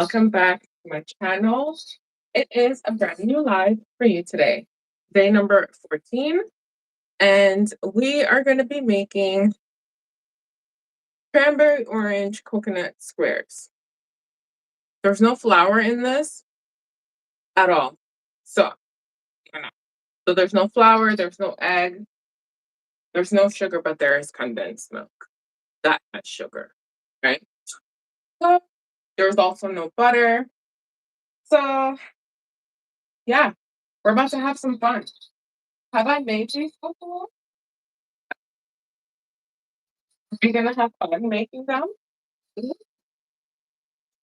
Welcome back to my channel. It is a brand new live for you today, day number 14, and we are going to be making cranberry orange coconut squares. There's no flour in this at all. So, you know, so there's no flour, there's no egg, there's no sugar, but there is condensed milk. That has sugar, right? So, there's also no butter. So, yeah, we're about to have some fun. Have I made these before? You're gonna have fun making them? Mhm.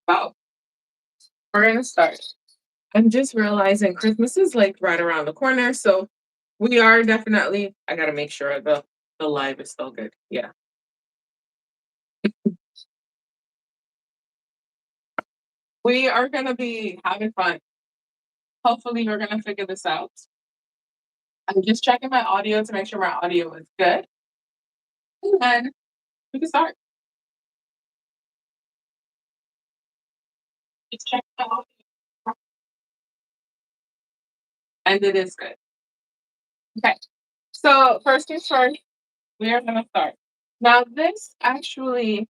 Well, we're gonna start. I'm just realizing Christmas is like right around the corner, so we are definitely. I gotta make sure the live is still good. Yeah, we are gonna be having fun. Hopefully, we're gonna figure this out. I'm just checking my audio to make sure my audio is good, and then we can start. Just check my audio, and it is good. Okay, so first things first, we are gonna start. Now, this actually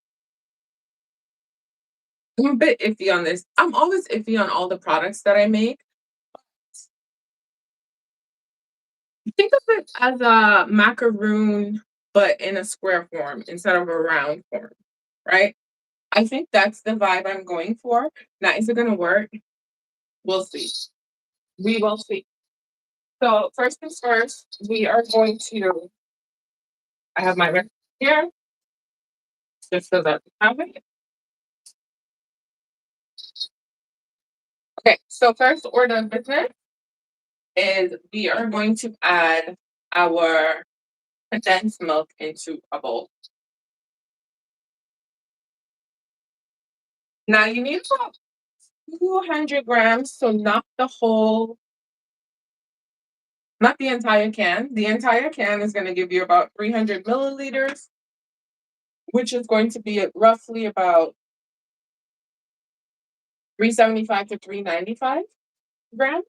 I'm a bit iffy on this. I'm always iffy on all the products that I make. Think of it as a macaroon, but in a square form instead of a round form, right? I think that's the vibe I'm going for. Now, is it going to work? We'll see. We will see. So, first things first, we are going to, I have my recipe here, just so that we have it. Okay, so first order of business is we are going to add our condensed milk into a bowl. Now you need about 200 grams, so not the entire can. The entire can is going to give you about 300 milliliters, which is going to be at roughly about 375 to 395 grams.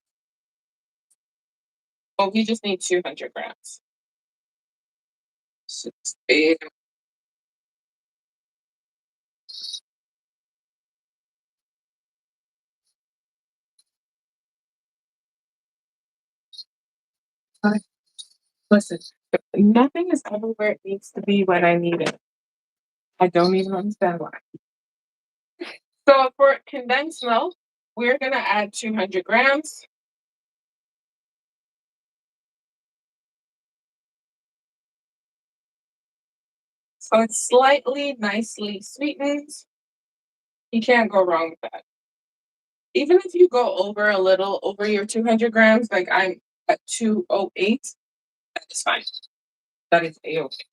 But we just need 200 grams. So it's big. Listen, nothing is ever where it needs to be when I need it. I don't even understand why. So for condensed milk, we're going to add 200 grams. So it's slightly nicely sweetened. You can't go wrong with that. Even if you go over a little over your 200 grams, like I'm at 208, that is fine. That is a-okay.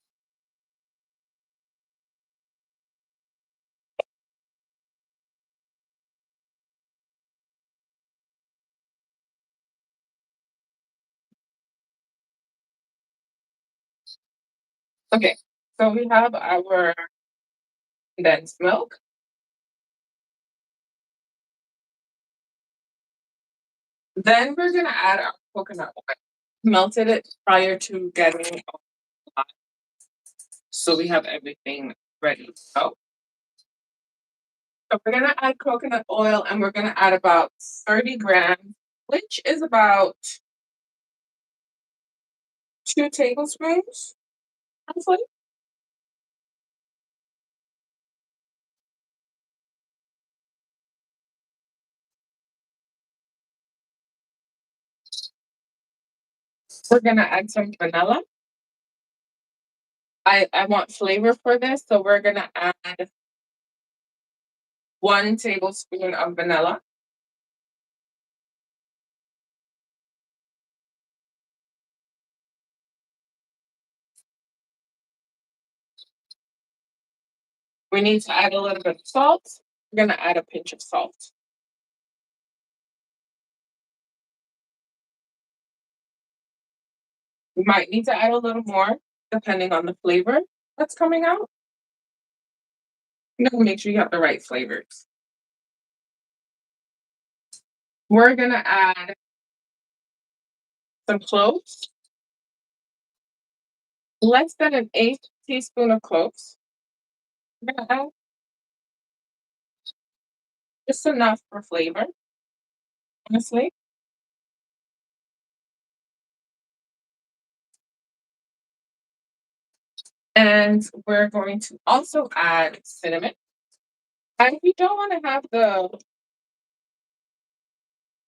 Okay, so we have our condensed milk. Then we're gonna add our coconut oil. Melted it prior to getting hot, so we have everything ready to go. So we're gonna add coconut oil, and we're gonna add about 30 grams, which is about 2 tablespoons, roughly. We're gonna add some vanilla. I want flavor for this, so we're gonna add 1 tablespoon of vanilla. We need to add a little bit of salt. We're gonna add a pinch of salt. We might need to add a little more depending on the flavor that's coming out. You know, make sure you have the right flavors. We're gonna add some cloves, less than an eighth teaspoon of cloves. We're gonna add just enough for flavor, honestly. And we're going to also add cinnamon. And if you don't want to have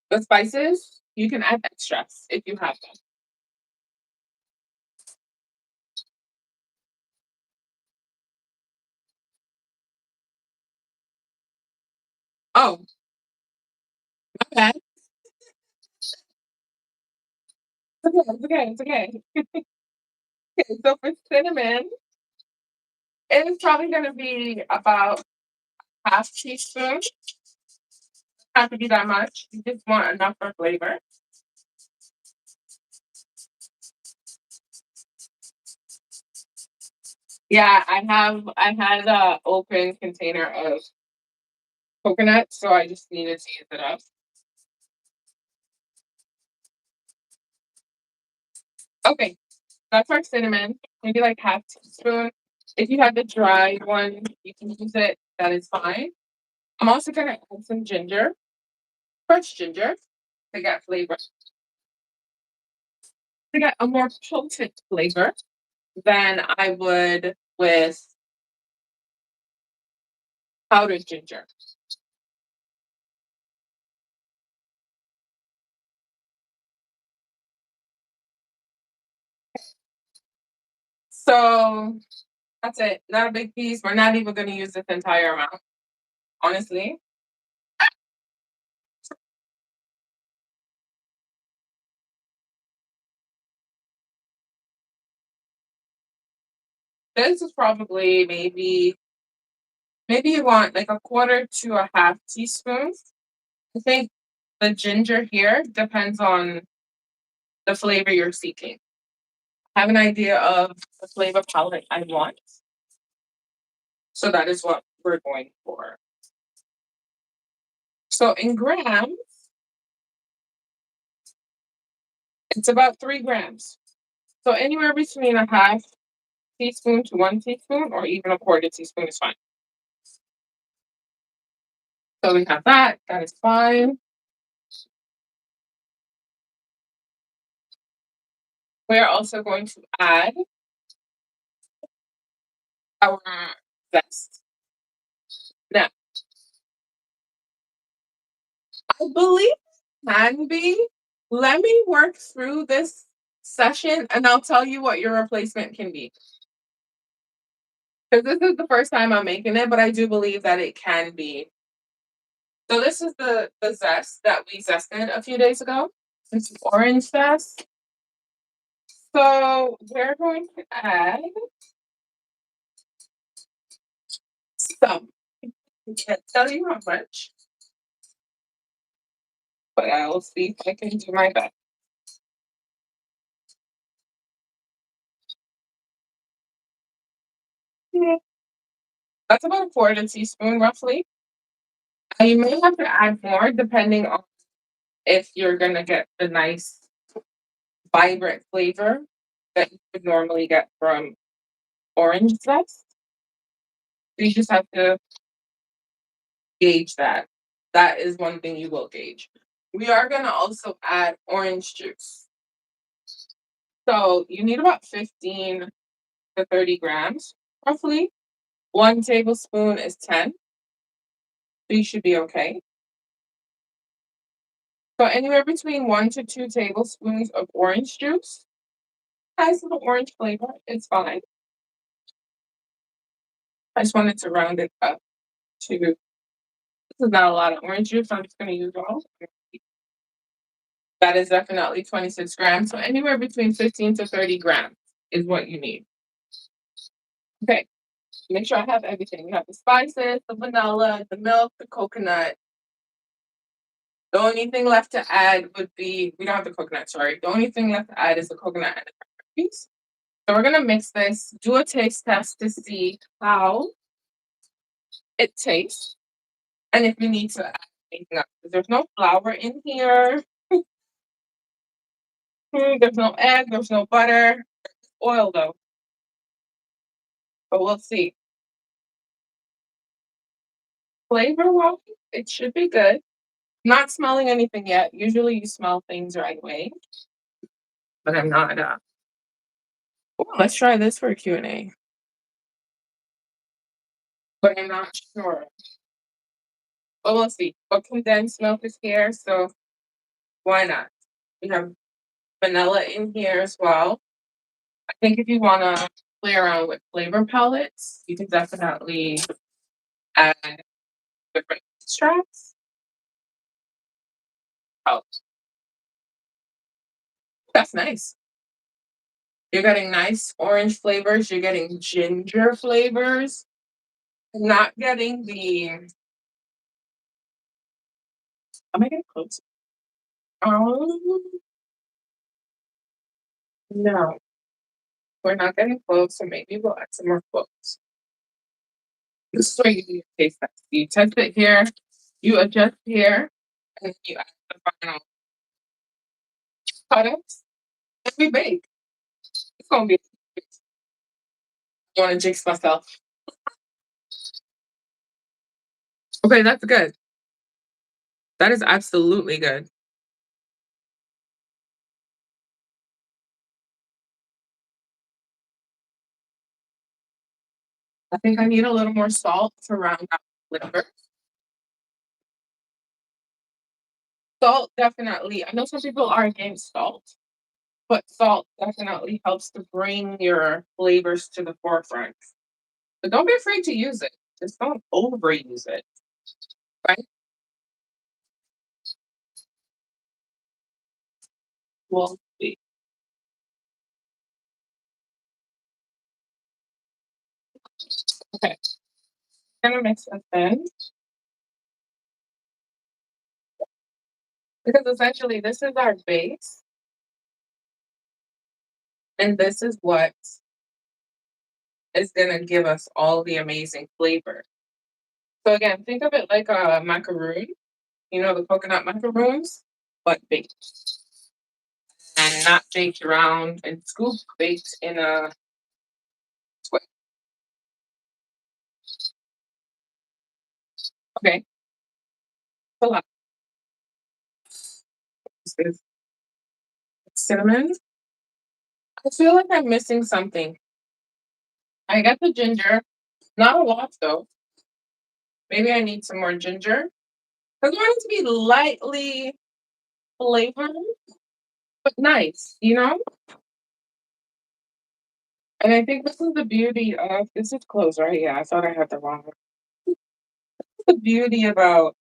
the spices, you can add extras if you have them. Oh, okay. It's okay. It's okay. Okay, so for cinnamon, it is probably going to be about half teaspoon. Have to be that much. You just want enough for flavor. Yeah, I had a open container of coconut, so I just needed to use it up. Okay, that's our cinnamon. Maybe like half teaspoon. If you have the dry one, you can use it. That is fine. I'm also gonna add some ginger, fresh ginger, to get flavor, to get a more potent flavor than I would with powdered ginger. So that's it. Not a big piece. We're not even gonna use this entire amount, honestly. This is probably maybe you want like a quarter to a half teaspoon. I think the ginger here depends on the flavor you're seeking. I have an idea of the flavor palette I want. So that is what we're going for. So in grams, it's about 3 grams. So anywhere between a half teaspoon to 1 teaspoon, or even a quarter teaspoon is fine. So we have that. That is fine. We are also going to add our zest. Now, I believe it can be. Let me work through this session and I'll tell you what your replacement can be. Because this is the first time I'm making it, but I do believe that it can be. So this is the zest that we zested a few days ago. It's orange zest. So we're going to add some. I can't tell you how much, but I will see if I can do my best. Yeah. That's about a quarter teaspoon roughly. You may have to add more depending on if you're gonna get the nice vibrant flavor that you would normally get from orange zest. You just have to gauge that. That is one thing you will gauge. We are gonna also add orange juice. So you need about 15 to 30 grams, roughly. 1 tablespoon is 10. So you should be okay. So anywhere between 1 to 2 tablespoons of orange juice. Nice little orange flavor. It's fine. I just wanted to round it up to this is not a lot of orange juice. I'm just gonna use all. That is definitely 26 grams. So anywhere between 15 to 30 grams is what you need. Okay. Make sure I have everything. You have the spices, the vanilla, the milk, the coconut. The only thing left to add would be we don't have the coconut, sorry. The only thing left to add is the coconut and the cranberries. So we're gonna mix this, do a taste test to see how it tastes. And if we need to anything up. There's no flour in here. There's no egg. There's no butter. Oil though, but we'll see. Flavor wise, it should be good. Not smelling anything yet. Usually you smell things right away, but I'm not. Let's try this for a Q&A. But I'm not sure. But we'll see. But condensed milk is here, so why not? We have vanilla in here as well. I think if you want to play around with flavor palettes, you can definitely add different extracts. Oh, that's nice. You're getting nice orange flavors. You're getting ginger flavors. Not getting the. Am I getting close? Oh, no. We're not getting close, so maybe we'll add some more cloves. This is where you do your taste test. You test it here, you adjust here, and then you add the final products, and we bake. It's gonna be. I want to jinx myself. Okay, that's good. That is absolutely good. I think I need a little more salt to round out the flavor. Salt definitely. I know some people are against salt, but salt definitely helps to bring your flavors to the forefront. But don't be afraid to use it. Just don't overuse it, right? We'll see. Okay, gonna mix this in because essentially this is our base, and this is what is gonna give us all the amazing flavor. So again, think of it like a macaroon. You know the coconut macaroons, but baked and not baked around and scooped, baked in a way. Okay, so this is cinnamon. I feel like I'm missing something. I got the ginger, not a lot though. Maybe I need some more ginger. I want it to be lightly flavored, but nice, you know? And I think this is the beauty of this is closed, right? Yeah, I thought I had the wrong one. The beauty about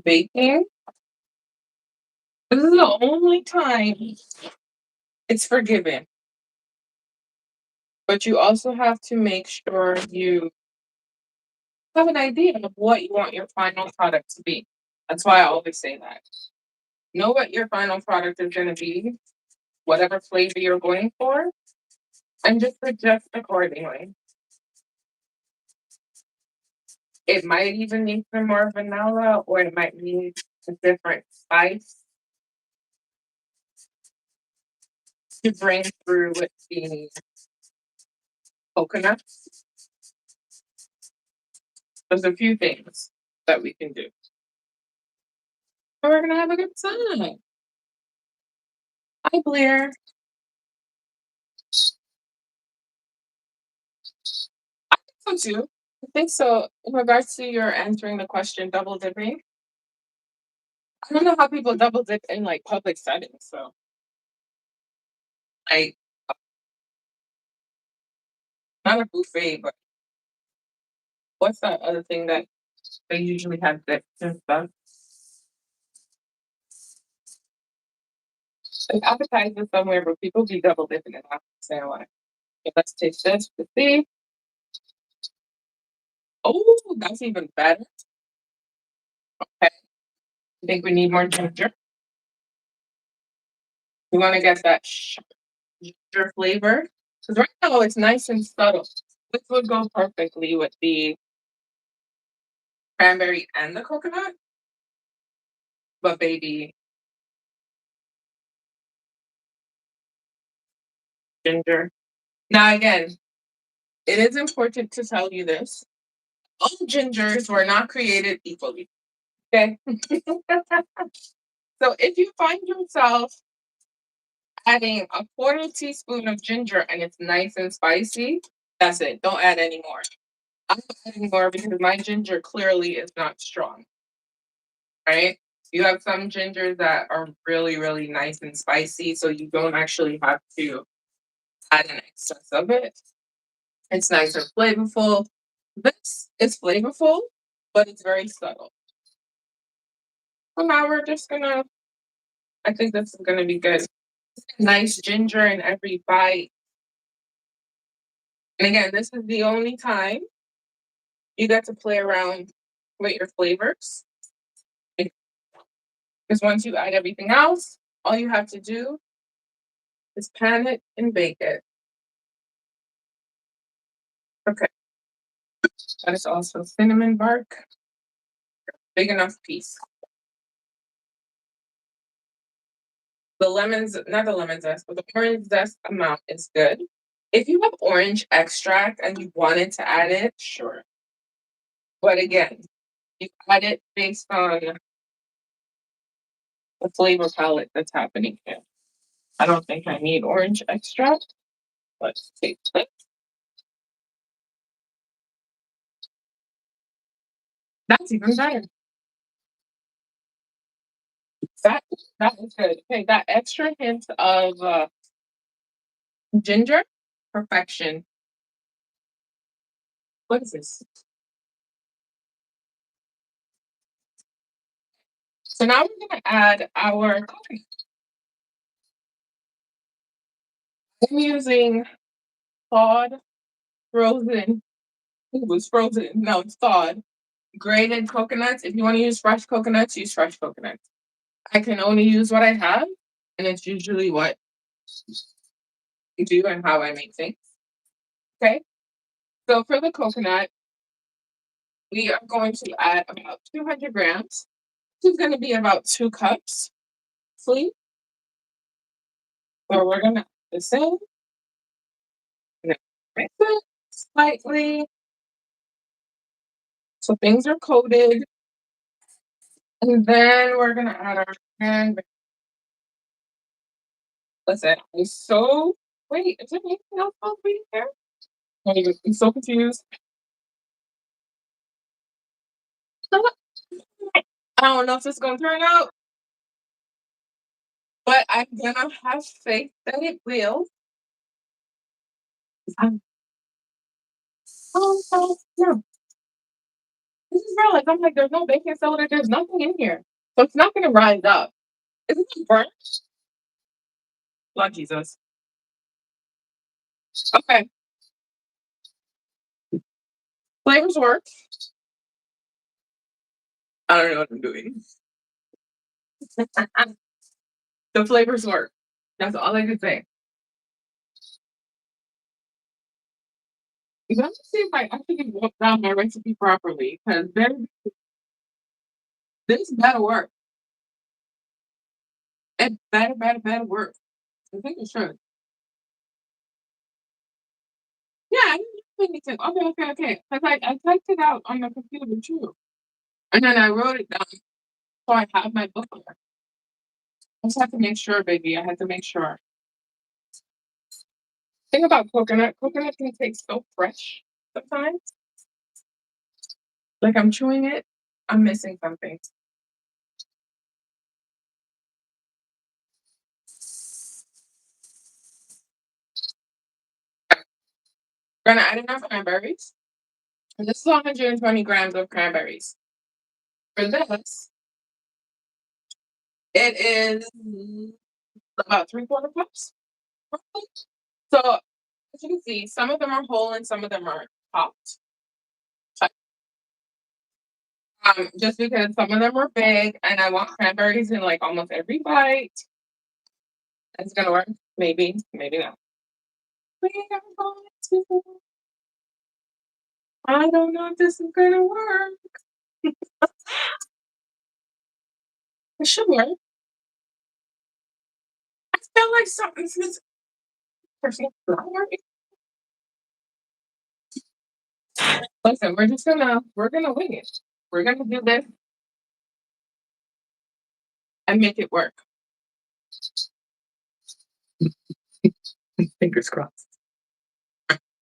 baking. This is the only time it's forgiven. But you also have to make sure you have an idea of what you want your final product to be. That's why I always say that. Know what your final product is going to be, whatever flavor you're going for, and just adjust accordingly. It might even need some more vanilla, or it might need a different spice to bring through with the coconuts. There's a few things that we can do. So we're gonna have a good time. Hi, Blair. I think so too. I think so. In regards to your answering the question, double dipping. I don't know how people double dip in like public settings. So, like, not a buffet, but what's that other thing that they usually have dips and stuff? Like appetizers somewhere, but people be double dipping it. I don't understand why. Okay, let's taste this to see. Oh, that's even better. Okay. I think we need more ginger. We want to get that ginger flavor. Because right now it's nice and subtle. This would go perfectly with the cranberry and the coconut. but baby ginger. Now again, it is important to tell you this. All gingers were not created equally. Okay. So if you find yourself adding a quarter teaspoon of ginger and it's nice and spicy, that's it. Don't add any more. I'm adding more because my ginger clearly is not strong, right? You have some gingers that are really, really nice and spicy, so you don't actually have to add an excess of it. It's nice and flavorful. This is flavorful, but it's very subtle. So now we're just gonna, I think this is gonna be good. Nice ginger in every bite. And again, this is the only time you get to play around with your flavors. Because once you add everything else, all you have to do is pan it and bake it. Okay. That is also cinnamon bark. Big enough piece. The lemons, not the lemon zest, but the orange zest amount is good. If you have orange extract and you wanted to add it, sure. But again, you add it based on the flavor palette that's happening here. I don't think I need orange extract. Let's take it. That's even better. That that is good. Okay, that extra hint of ginger, perfection. What is this? So now we're gonna add our coconut. I'm using thawed, frozen. It was frozen. No, it's thawed. Grated coconuts. If you want to use fresh coconuts, use fresh coconuts. I can only use what I have, and it's usually what I do and how I make things. Okay. So for the coconut, we are going to add about 200 grams. This is going to be about 2 cups. Sleep. So we're going to add this in. And mix it slightly. So things are coated. And then we're going to add our cranberry. Listen, I'm so. Wait, is there anything else supposed to be there? I'm so confused. I don't know if it's going to turn out, but I'm going to have faith that it will. I'm so, yeah. This is real. Like, I'm like, there's no baking soda. There's nothing in here. So it's not going to rise up. Is it burnt? Lord Jesus. Okay. Flavors work. I don't know what I'm doing. The flavors work. That's all I can say. You have to see if I actually wrote down my recipe properly because this better work. It better work. I think it should. Yeah, I didn't do anything. Okay. Because I typed it out on the computer too. And then I wrote it down so I have my book here. I just have to make sure, baby. I had to make sure. Thing about coconut, coconut can taste so fresh sometimes. Like I'm chewing it, I'm missing something. We're gonna add enough cranberries. And this is 120 grams of cranberries. For this, it is about 3/4 cups. Roughly. So as you can see, some of them are whole and some of them are chopped. Just because some of them are big and I want cranberries in like almost every bite. It's gonna work. Maybe, maybe not. We are going to. I don't know if this is gonna work. It should work. I feel like something's missing. Personal flour. Listen, we're gonna wing it. We're gonna do this and make it work. Fingers crossed.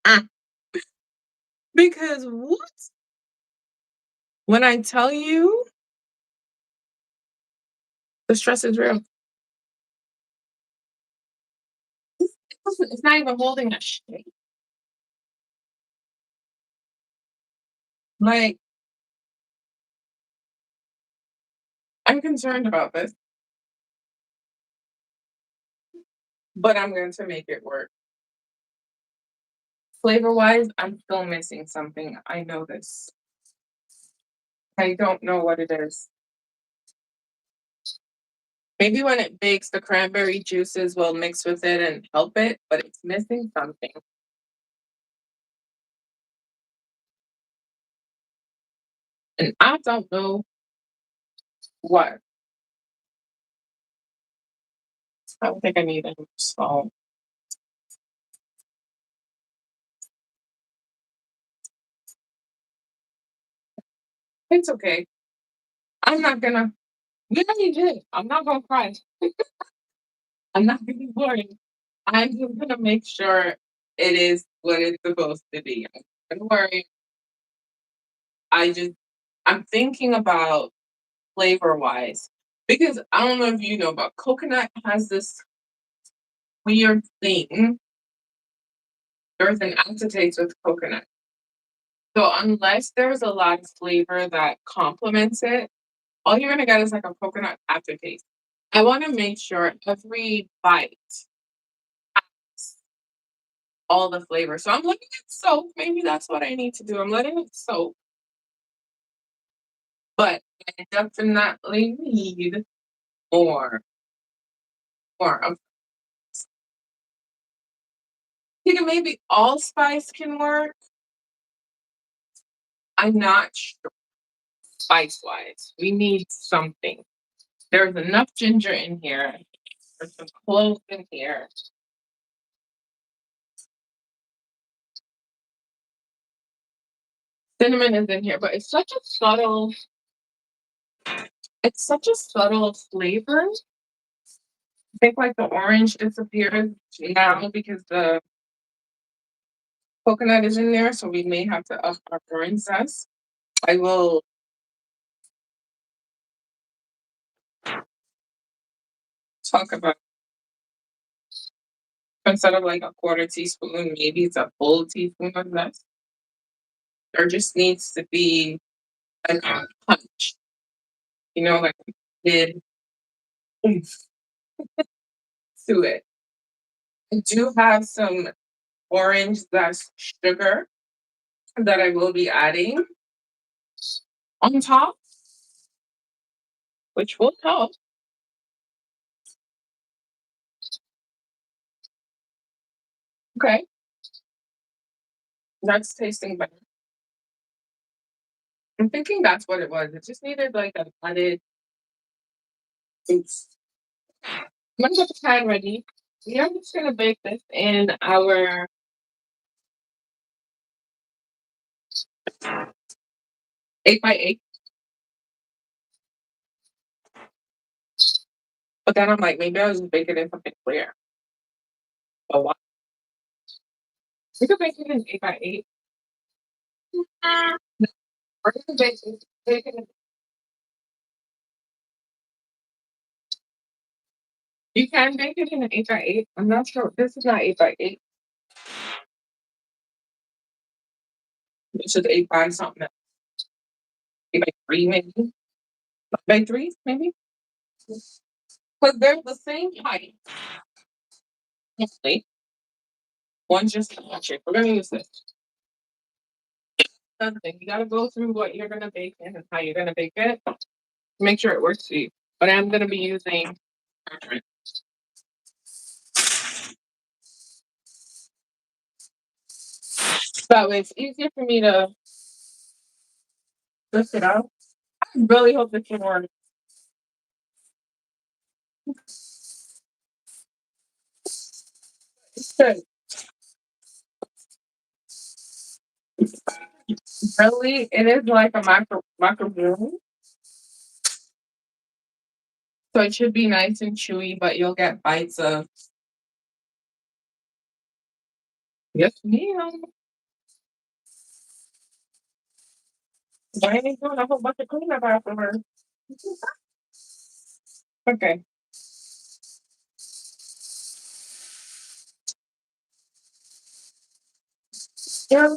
Ah, because what? When I tell you the stress is real. It's not even holding a shape. Like, I'm concerned about this, but I'm going to make it work. Flavor wise, I'm still missing something. I know this. I don't know what it is. Maybe when it bakes, the cranberry juices will mix with it and help it, but it's missing something. And I don't know what. I don't think I need any salt. It's okay. I'm not gonna. Yeah, you did. I'm not gonna cry. I'm not gonna worry. I'm just gonna make sure it is what it's supposed to be. I'm not gonna worry. I just I'm thinking about flavor wise because I don't know if you know, but coconut has this weird thing. There's an aftertaste with coconut. So unless there's a lot of flavor that complements it, all you're gonna get is like a coconut aftertaste. I want to make sure every bite has all the flavor. So I'm letting it soak. Maybe that's what I need to do. I'm letting it soak, but I definitely need more, more. I'm thinking maybe allspice can work. I'm not sure spice wise. We need something. There's enough ginger in here. There's some cloves in here. Cinnamon is in here, but it's such a subtle flavor. I think like the orange disappears now because the coconut is in there, so we may have to up our orange zest. I will talk about instead of like a quarter teaspoon, maybe it's a full teaspoon of zest. There just needs to be a punch, like a kid oomph to it. I do have some orange zest sugar that I will be adding on top, which will help. Okay, that's tasting better. I'm thinking that's what it was. It just needed like an added oomph. I'm gonna get the pan ready. We are just gonna bake this in our 8 by 8. But then I'm like, maybe I'll just bake it in something clear. Oh, wow. We could bake it in 8 by 8. No, we're gonna bake it in. You can bake it in an 8 by 8. I'm not sure. This is not 8 by 8. This is 8 by something. 8 by 3, maybe. 5 by 3, maybe. Because they're the same height. Honestly. One's just a shape. We're gonna use this. Another thing, you gotta go through what you're gonna bake in and how you're gonna bake it. Make sure it works for you. But I'm gonna be using parchment. That way it's easier for me to lift it out. I really hope this can work. So, really, it is like a macaroon. So it should be nice and chewy, but you'll get bites of yes, ma'am. Why ain't doing a whole bunch of cleanup afterwards? Okay. Yeah.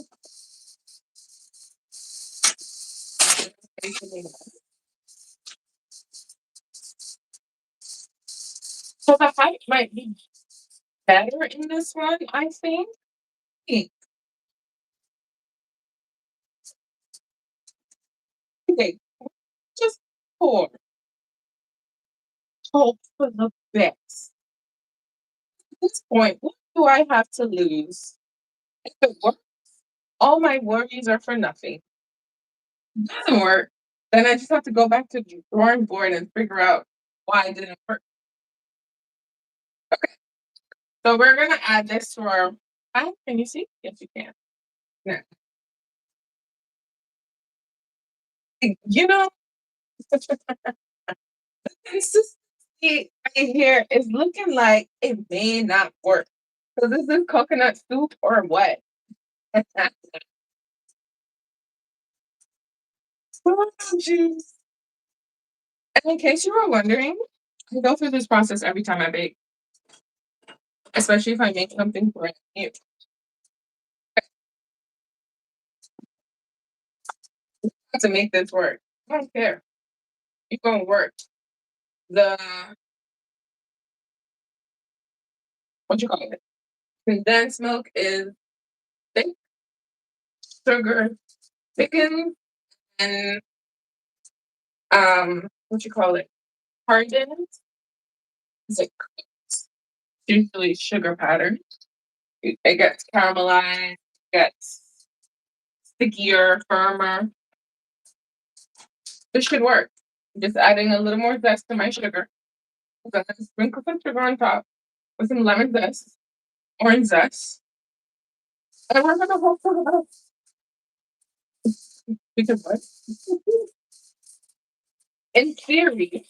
So the height might be better in this one, I think. Okay, just pour. Hope for the best. At this point, what do I have to lose? If it works, all my worries are for nothing. If it doesn't work, then I just have to go back to the drawing board and figure out why it didn't work. Okay, so we're gonna add this to our pie. Can you see? Yes, you can. Yeah. You know, consistency right here is looking like it may not work. So this is coconut soup or what? Lemon juice. And in case you were wondering, I go through this process every time I bake, especially if I make something brand new. I have to make this work. I don't care. It's gonna work. The what you call it? Condensed milk is thick, sugar thickens, and what you call it? Hardens. Is it usually sugar pattern? It gets caramelized, gets stickier, firmer. This should work. Just adding a little more zest to my sugar. I'm gonna sprinkle some sugar on top with some lemon zest, orange zest, and we're gonna hope for the best. Because what? In theory,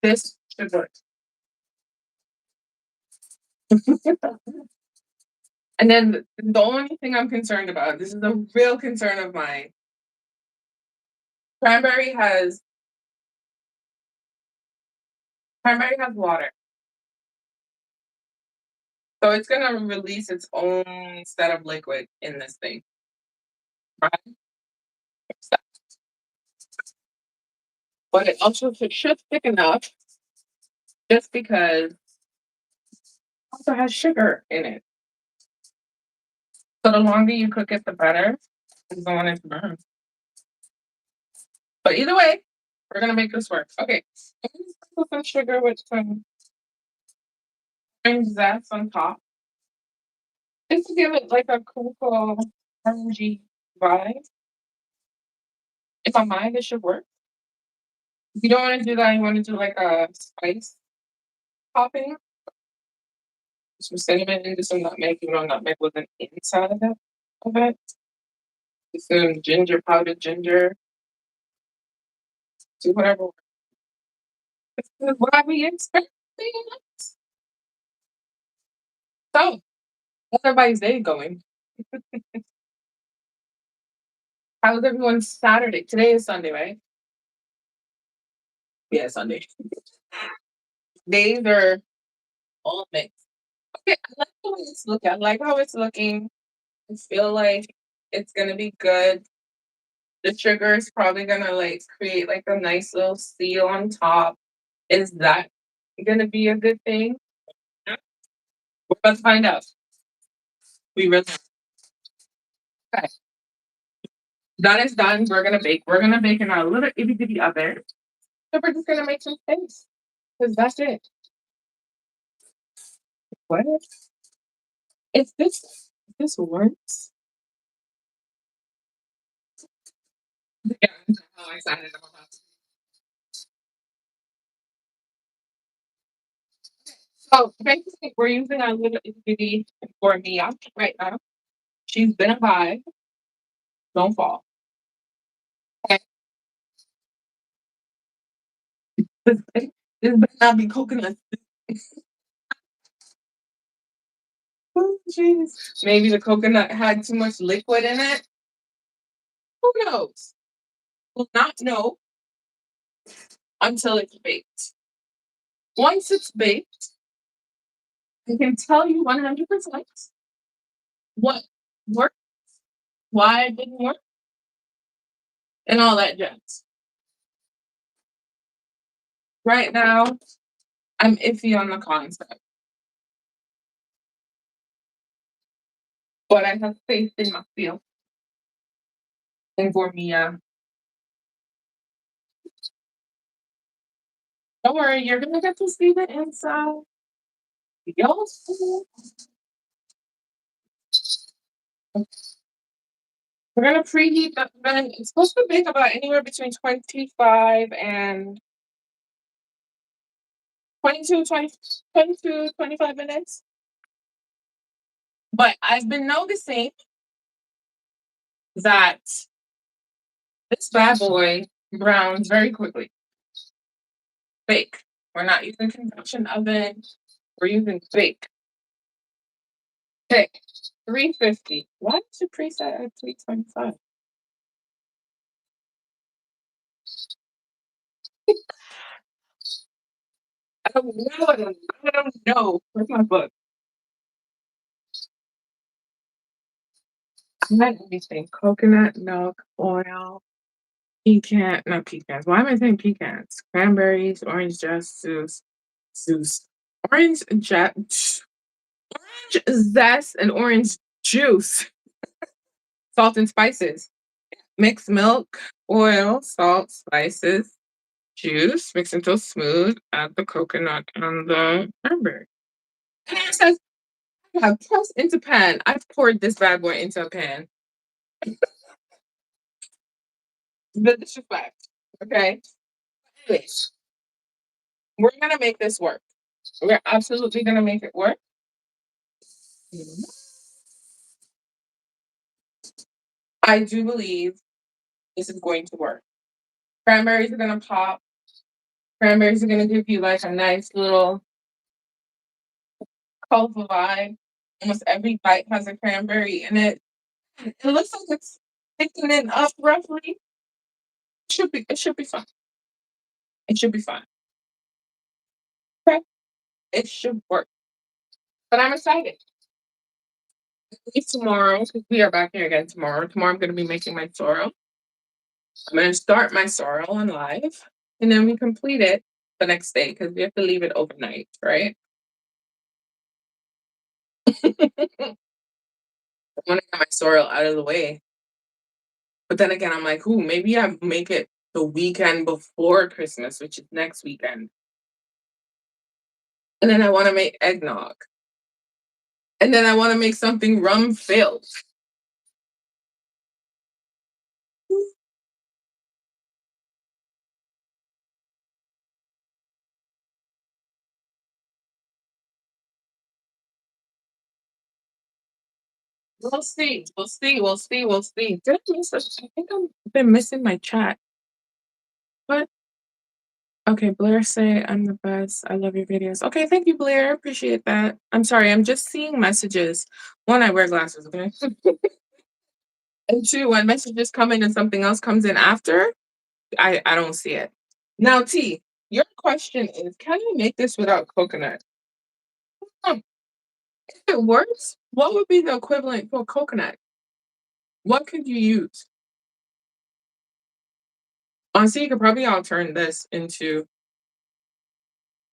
this should work. And then the only thing I'm concerned about, this is a real concern of mine. Cranberry has cranberry has water. So it's gonna release its own set of liquid in this thing. Right? But it also should thick enough just because it also has sugar in it. So the longer you cook it, the better. It's going to burn. But either way, we're gonna make this work. Okay. I'm gonna put some sugar with some orange zest on top. Just to give it like a cool orangey vibe. In my mind, it should work. If you don't want to do that, you want to do like a spice topping. Some cinnamon and some nutmeg. You know, nutmeg wasn't inside of it. Some ginger, powdered ginger. Do whatever. This is what we expect. So, how's everybody's day going? How's everyone's Saturday? Today is Sunday, right? Yeah, Sunday. Days are all mixed. Okay, I like the way it's looking. I like how it's looking. I feel like it's gonna be good. The sugar is probably gonna like create like a nice little seal on top. Is that gonna be a good thing? Yeah. We're about to find out. We really okay. That is done. We're gonna bake. We're gonna bake in our little itty bitty oven. So we're just gonna make some space. Because that's it. What? If this works. Yeah, I'm so excited about that. So basically, we're using our little itty for Mia right now. She's been a vibe. Don't fall. Okay. This better not be coconut. Oh, jeez. Maybe the coconut had too much liquid in it. Who knows? We'll not know until it's baked. Once it's baked, I can tell you 100% what worked, why it didn't work, and all that jazz. Right now, I'm iffy on the concept, but I have faith in my feel and for me. Don't worry, you're gonna get to see the inside. Y'all see. We're gonna preheat the oven. It's supposed to bake about anywhere between 25 and 25 minutes. But I've been noticing that this bad boy browns very quickly. Bake. We're not using convection oven. We're using bake. Okay, 350. Why is it preset at 325? I don't know. I don't know. Where's my book? I had everything. Coconut milk, oil, not pecans. Why am I saying pecans? Cranberries, orange juice, orange zest, and orange juice. Salt and spices. Mix milk, oil, salt, spices, juice. Mix until smooth. Add the coconut and the cranberry. And it says, yeah, press into pan. I've poured this bad boy into a pan. The disrespect. Okay. Anyways, we're gonna make this work. We're absolutely gonna make it work. I do believe this is going to work. Cranberries are gonna pop. Cranberries are gonna give you like a nice little colorful vibe. Almost every bite has a cranberry in it. It looks like it's thickening up roughly. It should be fun. It should be fun. Okay. It should work. But I'm excited. Leave tomorrow because we are back here again tomorrow. Tomorrow I'm gonna be making my sorrel. I'm gonna start my sorrel on live and then we complete it the next day because we have to leave it overnight, right? I want to get my sorrel out of the way. But then again, I'm like, ooh, maybe I make it the weekend before Christmas, which is next weekend. And then I want to make eggnog. And then I want to make something rum filled. We'll see. We'll see. We'll see. We'll see. Did I miss I think I've been missing my chat. What? Okay, Blair say I'm the best. I love your videos. Okay, thank you, Blair. Appreciate that. I'm sorry, I'm just seeing messages. One, I wear glasses, okay? And two, when messages come in and something else comes in after, I don't see it. Now, T, your question is, can I make this without coconut? If it works, what would be the equivalent for coconut? What could you use? Honestly, you could probably all turn this into,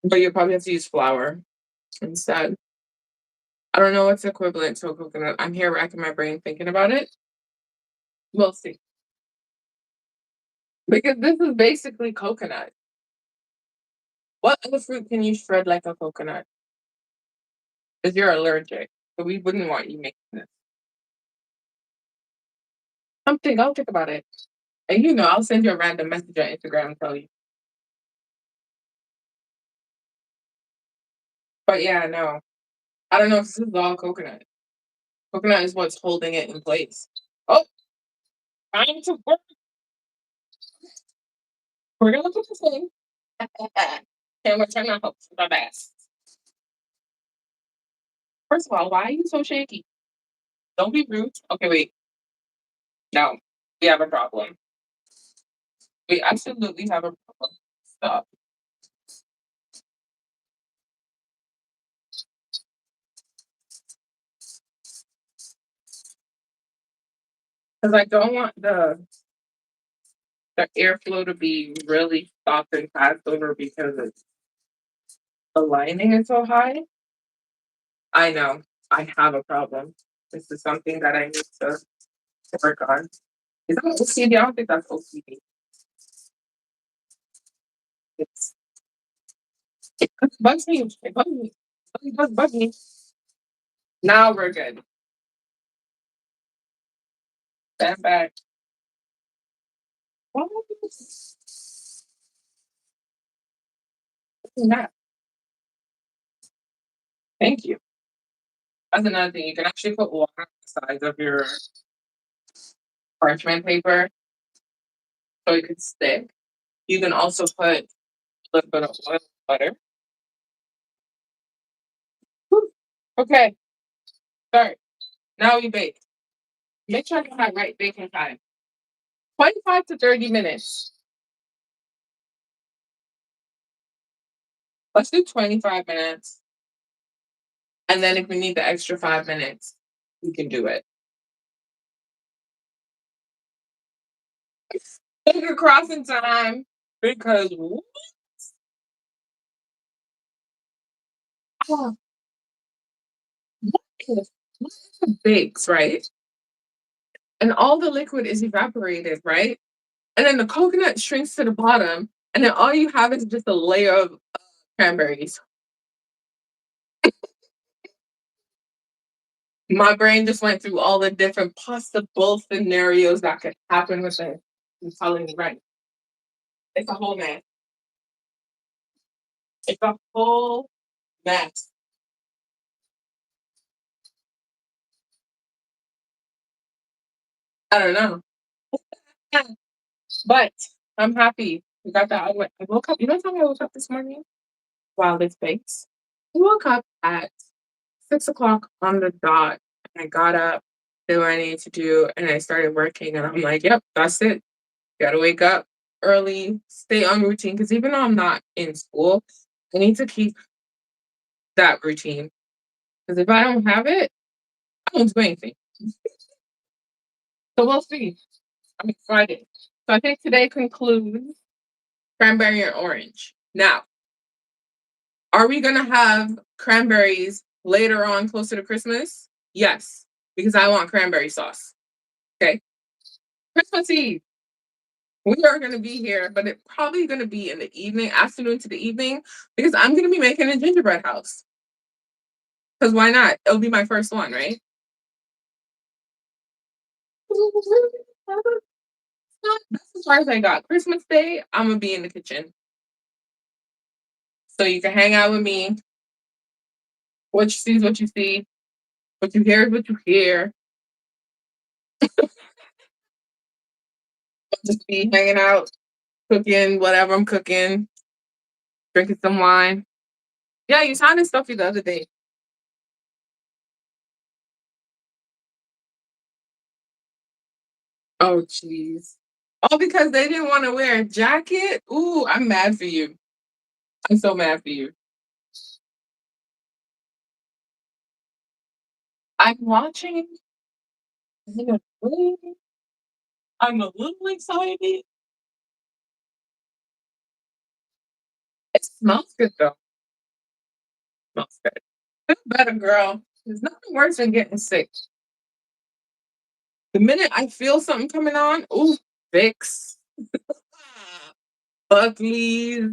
but you probably have to use flour instead. I don't know what's equivalent to a coconut. I'm here racking my brain thinking about it. We'll see. Because this is basically coconut. What other fruit can you shred like a coconut? Because you're allergic. So we wouldn't want you making this. I'll think about it. And I'll send you a random message on Instagram and tell you. But yeah, no. I don't know if this is all coconut. Coconut is what's holding it in place. Oh, time to work. We're gonna put this in. And we're trying to hope for the best. First of all, why are you so shaky? Don't be rude. Okay, wait. No, we have a problem. We absolutely have a problem. Stop. Because I don't want the airflow to be really soft and fast over because the lining is so high. I know. I have a problem. This is something that I need to work on. Is that OCD? I don't think that's OCD. It's, it bugs me. It bugs me. It does bug me. Now we're good. Stand back. What is that? Thank you. That's another thing. You can actually put water on the sides of your parchment paper so it could stick. You can also put a little bit of oil and butter. Whew. Okay, start. Now we bake. Make sure I get that right baking time. 25 to 30 minutes. Let's do 25 minutes. And then if we need the extra 5 minutes, we can do it. Finger crossing time because oh, what if it bakes, right? And all the liquid is evaporated, right? And then the coconut shrinks to the bottom, and then all you have is just a layer of cranberries. My brain just went through all the different possible scenarios that could happen with it. I'm telling you, right? It's a whole mess. It's a whole mess. I don't know. But I'm happy. We got that. I woke up. You know what time I woke up this morning? While this bakes. I woke up at 6 o'clock on the dot. And I got up, did what I needed to do, and I started working. And I'm like, yep, that's it. Gotta wake up early, stay on routine. Because even though I'm not in school, I need to keep that routine. Because if I don't have it, I don't do anything. So we'll see. I'm excited. So I think today concludes cranberry and orange. Now, are we gonna have cranberries later on closer to Christmas? Yes, because I want cranberry sauce. Okay. Christmas Eve. We are gonna be here, but it's probably gonna be in the evening, afternoon to the evening, because I'm gonna be making a gingerbread house. Because why not? It'll be my first one, right? That's as far as I got. Christmas Day, I'm gonna be in the kitchen. So you can hang out with me. What you see is what you see. What you hear is what you hear. I'll just be hanging out, cooking, whatever I'm cooking, drinking some wine. Yeah, you sounded stuffy the other day. Oh, jeez. All because they didn't want to wear a jacket? Ooh, I'm mad for you. I'm so mad for you. I'm watching. I'm a little excited. It smells good though. Smells good. Feel better, girl. There's nothing worse than getting sick. The minute I feel something coming on, ooh, Vicks, Buckley's,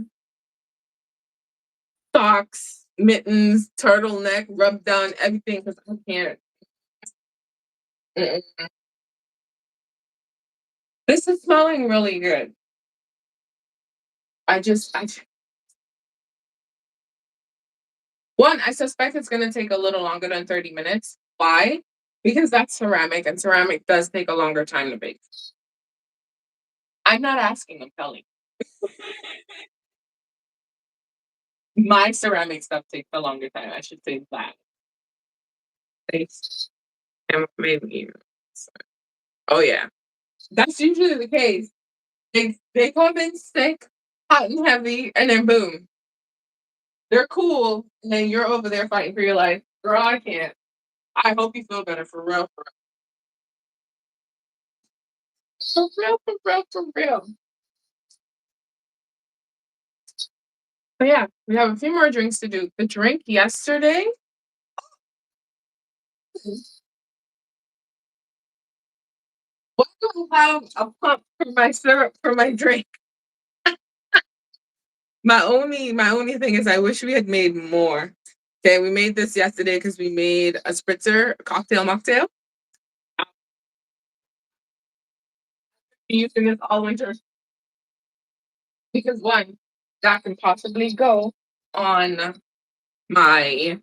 socks, mittens, turtleneck, rub down, everything because I can't. Mm-mm. This is smelling really good. I just One, I suspect it's gonna take a little longer than 30 minutes. Why? Because that's ceramic, and ceramic does take a longer time to bake. I'm not asking, I'm telling. My ceramic stuff takes a longer time. I should say that. Thanks. And maybe. Oh yeah, that's usually the case. They come in thick, hot and heavy, and then boom, they're cool, and then you're over there fighting for your life. Girl, I can't. I hope you feel better for real, for real, for real, for real. But yeah, we have a few more drinks to do. The drink yesterday. Why do I have a pump for my syrup for my drink? My only thing is I wish we had made more. Okay, we made this yesterday because we made a spritzer a cocktail mocktail. I'm using this all winter because one, that can possibly go on my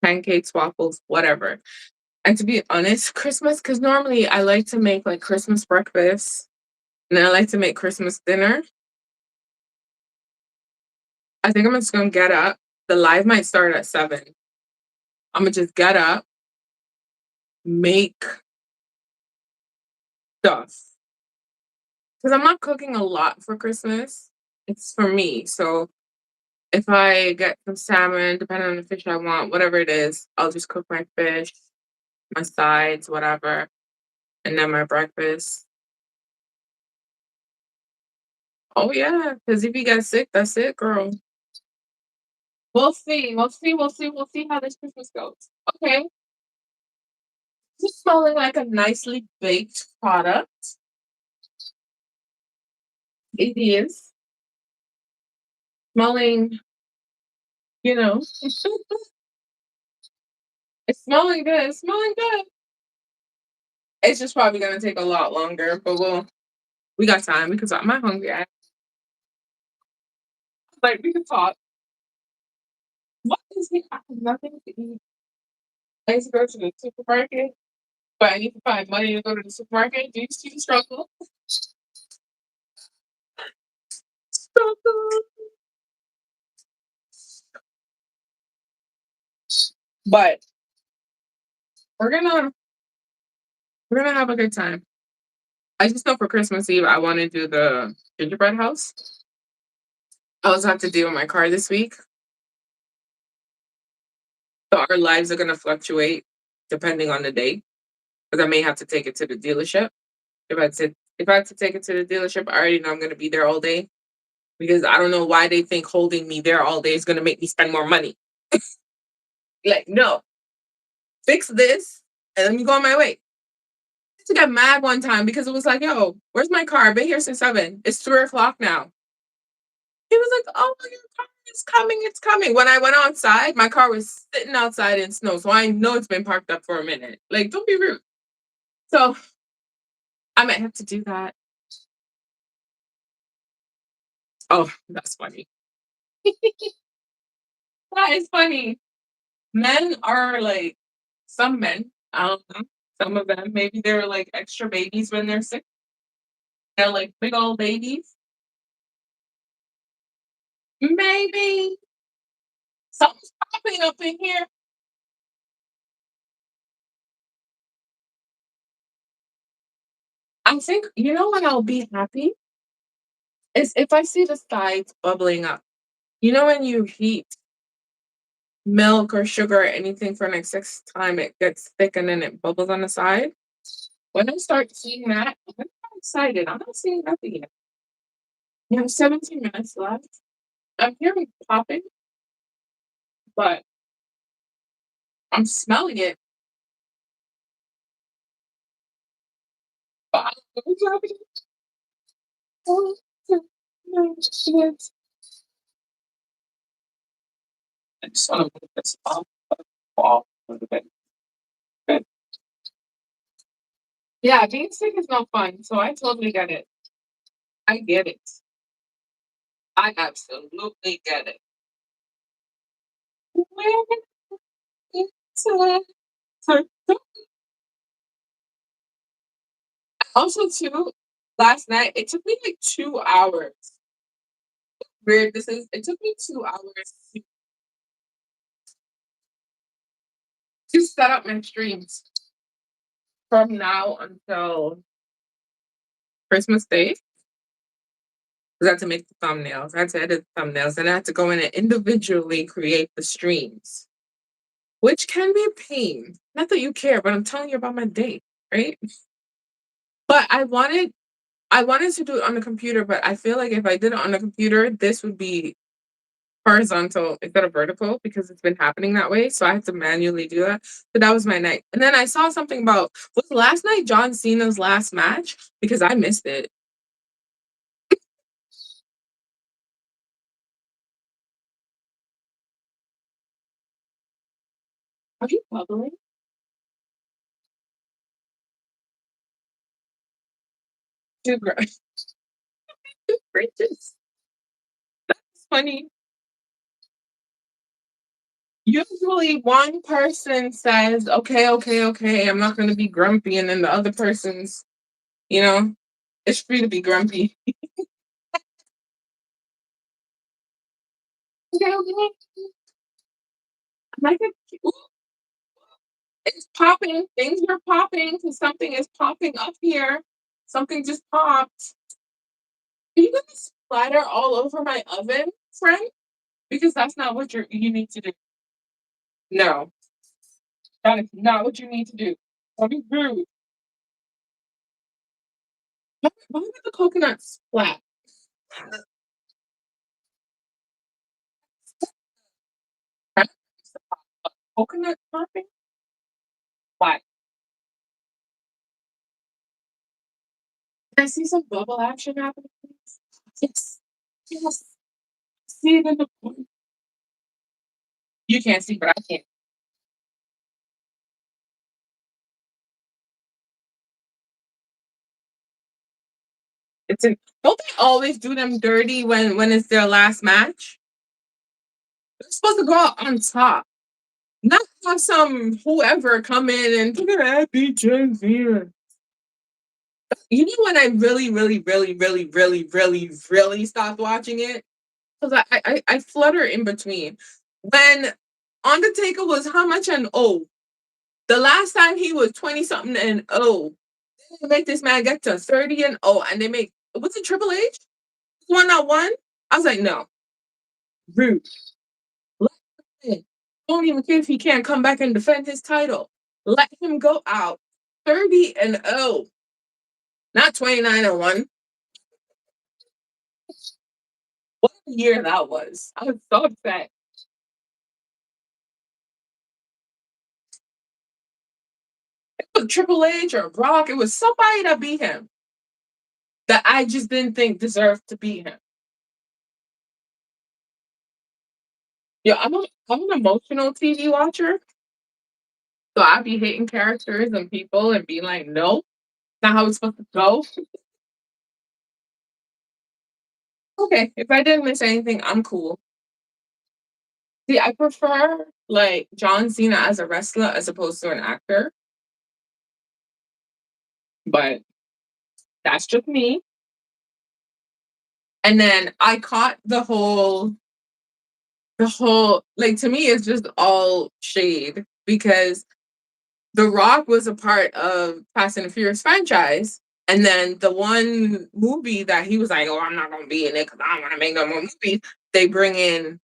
pancakes, waffles, whatever. And to be honest, Christmas, because normally I like to make like Christmas breakfast and then I like to make Christmas dinner. I think I'm just gonna get up. The live might start at 7. I'm gonna just get up, make stuff. Because I'm not cooking a lot for Christmas. It's for me. So if I get some salmon, depending on the fish I want, whatever it is, I'll just cook my fish, my sides, whatever, and then my breakfast. Oh yeah, because if you get sick, that's it, girl. We'll see. We'll see. We'll see. We'll see how this Christmas goes. Okay. Just smelling like a nicely baked product. It is smelling, you know, it's smelling good. It's smelling good. It's just probably gonna take a lot longer, but we got time. We can talk. Am I hungry? Like we can talk. What is it? I have nothing to eat. I used to go to the supermarket, but I need to find money to go to the supermarket. Do you see the struggle? Struggle. But we're gonna we're gonna have a good time. I just know for Christmas Eve I want to do the gingerbread house. I also have to deal with my car this week, so our lives are gonna fluctuate depending on the day. Because I may have to take it to the dealership. If I had to take it to the dealership, I already know I'm gonna be there all day. Because I don't know why they think holding me there all day is gonna make me spend more money. Like, no, fix this and let me go on my way. To get mad one time because it was like, yo, where's my car? I've been here since 7. It's 3 o'clock now. He was like, oh, your car is coming. It's coming. When I went outside, my car was sitting outside in snow. So I know it's been parked up for a minute. Like, don't be rude. So I might have to do that. Oh, that's funny. That is funny. Men are like, some men, I don't know, some of them, maybe they're like extra babies when they're sick. They're like big old babies. Maybe something's popping up in here. I think, you know what I'll be happy is if I see the sides bubbling up. You know, when you heat milk or sugar or anything for an excess time, it gets thick and then it bubbles on the side. When I start seeing that, I'm excited. I'm not seeing nothing yet. We have 17 minutes left. I'm hearing popping, but I'm smelling it. But I don't know what's happening. Oh, no, shit. I just want to move this off a little bit. Good. Yeah, being sick is no fun, so I totally get it. I get it. I absolutely get it. Where it's at. Also, too, last night it took me like 2 hours. Weird. This is. It took me 2 hours to set up my streams from now until Christmas Day. 'Cause I had to make the thumbnails. I had to edit the thumbnails, and I had to go in and individually create the streams, which can be a pain. Not that you care, but I'm telling you about my day, right? But I wanted to do it on the computer, but I feel like if I did it on the computer, this would be horizontal instead of vertical because it's been happening that way. So I had to manually do that. But that was my night. And then I saw something about was last night John Cena's last match because I missed it. Are you bubbling? Too gross. Gracious. It's funny. Usually one person says, okay, okay, okay, I'm not gonna be grumpy, and then the other person's, you know, it's free to be grumpy. Okay, okay. Like it's popping. Things are popping because something is popping up here. Something just popped. Are you gonna splatter all over my oven, friend? Because that's not what you need to do. No, that is not what you need to do. Don't be rude. Why would the coconut splat? Coconut popping? Why? Can I see some bubble action happening, please? Yes. Yes. See it in the you can't see, but I can. It's in don't they always do them dirty when it's their last match? They're supposed to go out on top. Not have some whoever come in and look at that beat Gen Z. You know when I really, really, really, really, really, really, really stopped watching it? Because I flutter in between. When Undertaker was how much and oh, the last time he was 20 something and oh, they make this man get to 30 and oh, and they make what's it, Triple H? One not one? I was like, no, rude. Let him in. Don't even care if he can't come back and defend his title. Let him go out 30 and oh, not 29 and 1. What a year that was. I was so upset. It was Triple H or Brock. It was somebody that beat him that I just didn't think deserved to beat him. Yeah, I'm an emotional TV watcher, so I'd be hating characters and people and be like, nope, not how it's supposed to go. Okay, if I didn't miss anything, I'm cool. See, I prefer like John Cena as a wrestler as opposed to an actor, but that's just me. And then I caught the whole like to me it's just all shade because The Rock was a part of Fast and the Furious franchise. And then the one movie that he was like, "Oh, I'm not gonna be in it because I don't want to make no more movies." They bring in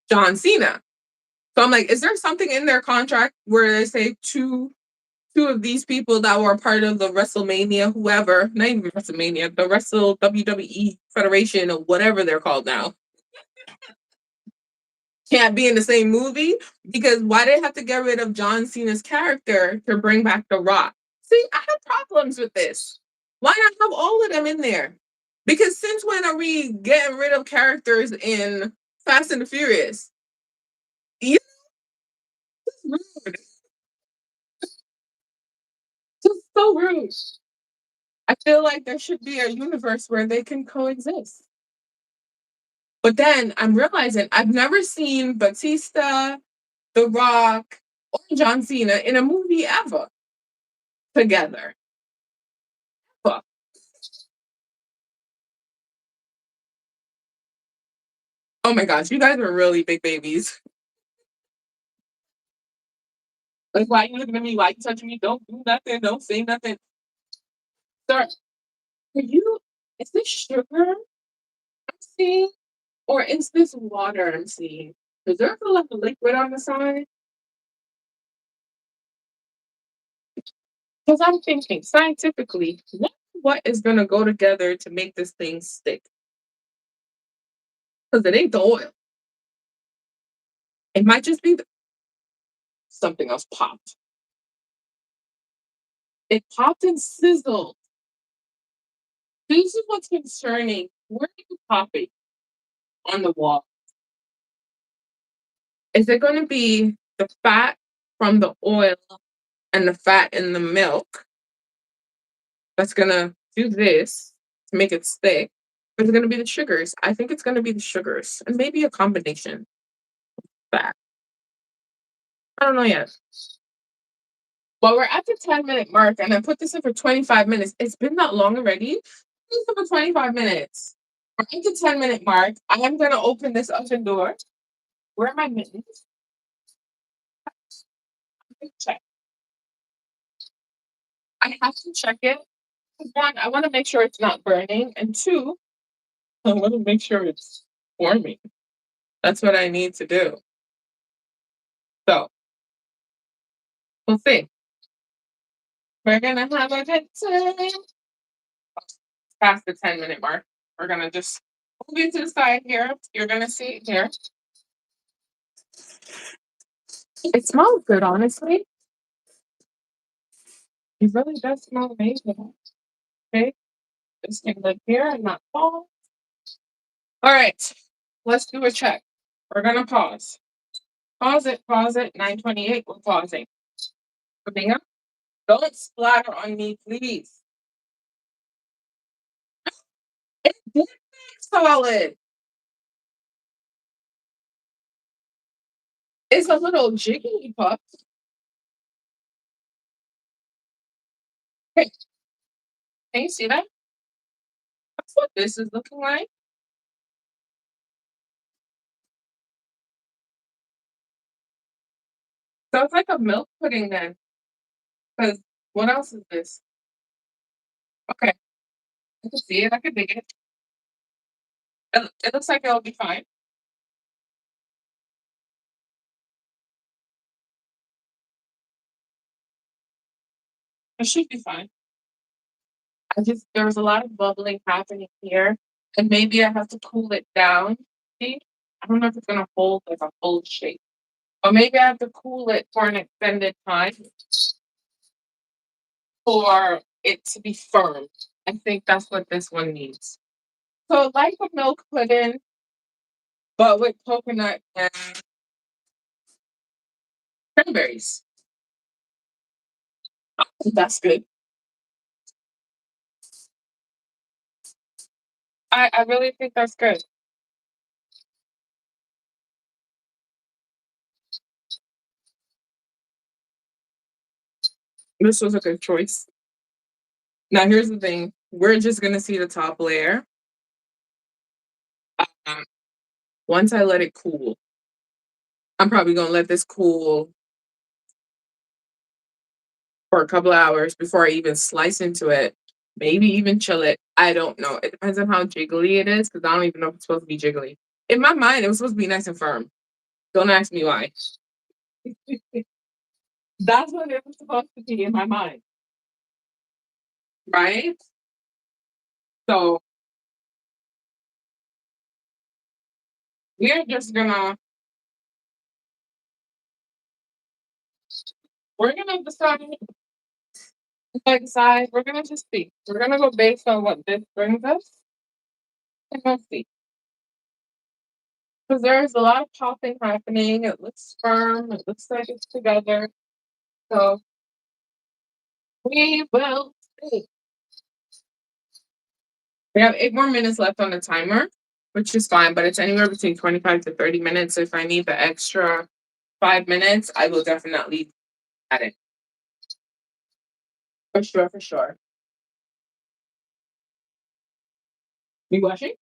John Cena, so I'm like, "Is there something in their contract where they say two of these people that were part of the WrestleMania, whoever, not even WrestleMania, the Wrestle WWE Federation or whatever they're called now, can't be in the same movie because why did they have to get rid of John Cena's character to bring back The Rock? See, I have problems with this. Why not have all of them in there? Because since when are we getting rid of characters in Fast and the Furious? You rude. Just so rude. I feel like there should be a universe where they can coexist. But then I'm realizing I've never seen Batista, The Rock, or John Cena in a movie ever together. Fuck. Oh my gosh, you guys are really big babies. Like, why you looking at me? Why you touching me? Don't do nothing. Don't say nothing. Sir, are you, is this sugar I'm seeing? Or is this water I'm seeing? Because there's a lot of liquid on the side. Because I'm thinking scientifically, what is going to go together to make this thing stick? Because it ain't the oil. It might just be something else popped. It popped and sizzled. This is what's concerning. Where are you popping on the wall? Is it going to be the fat from the oil and the fat in the milk that's going to do this to make it stick? Or is it going to be the sugars? I think it's going to be the sugars and maybe a combination of that. I don't know yet. Well, we're at the 10-minute mark, and I put this in for 25 minutes. It's been that long already. This is for 25 minutes. We're at the 10-minute mark. I am going to open this oven door. Where are my mittens? Check. I have to check it. One, I want to make sure it's not burning, and two, I want to make sure it's forming. That's what I need to do. So, we'll see. We're going to have a good time. Past the 10-minute mark. We're going to just move it to the side here. You're going to see it here. It smells good, honestly. It really does smell amazing. Okay, this can live here and not fall. All right, let's do a check. We're gonna pause. Pause it, pause it. 9:28, we're pausing. Coming up. Don't splatter on me, please. It did make solid. It's a little jiggly puff. Okay, can you see that? That's what this is looking like. So it's like a milk pudding then. Because what else is this? Okay, I can see it. I can dig it. It looks like it'll be fine. It should be fine. There was a lot of bubbling happening here, and maybe I have to cool it down. See? I don't know if it's gonna hold like a full shape. Or maybe I have to cool it for an extended time for it to be firm. I think that's what this one needs. So like a milk pudding, but with coconut and cranberries. That's good. I really think that's good. This was a good choice. Now here's the thing. We're just gonna see the top layer. Um, once I let it cool, I'm probably gonna let this cool for a couple of hours before I even slice into it. Maybe even chill it. I don't know. It depends on how jiggly it is because I don't even know if it's supposed to be jiggly. In my mind, it was supposed to be nice and firm. Don't ask me why. That's what it was supposed to be in my mind, right? So we're just gonna we're gonna decide. We're gonna just see. We're gonna go based on what this brings us, and we'll see. Because there's a lot of popping happening. It looks firm. It looks like it's together. So we will see. We have 8 more minutes left on the timer. which is fine, but it's anywhere between 25 to 30 minutes. If I need the extra 5 minutes, I will definitely add it. For sure, for sure. You watching?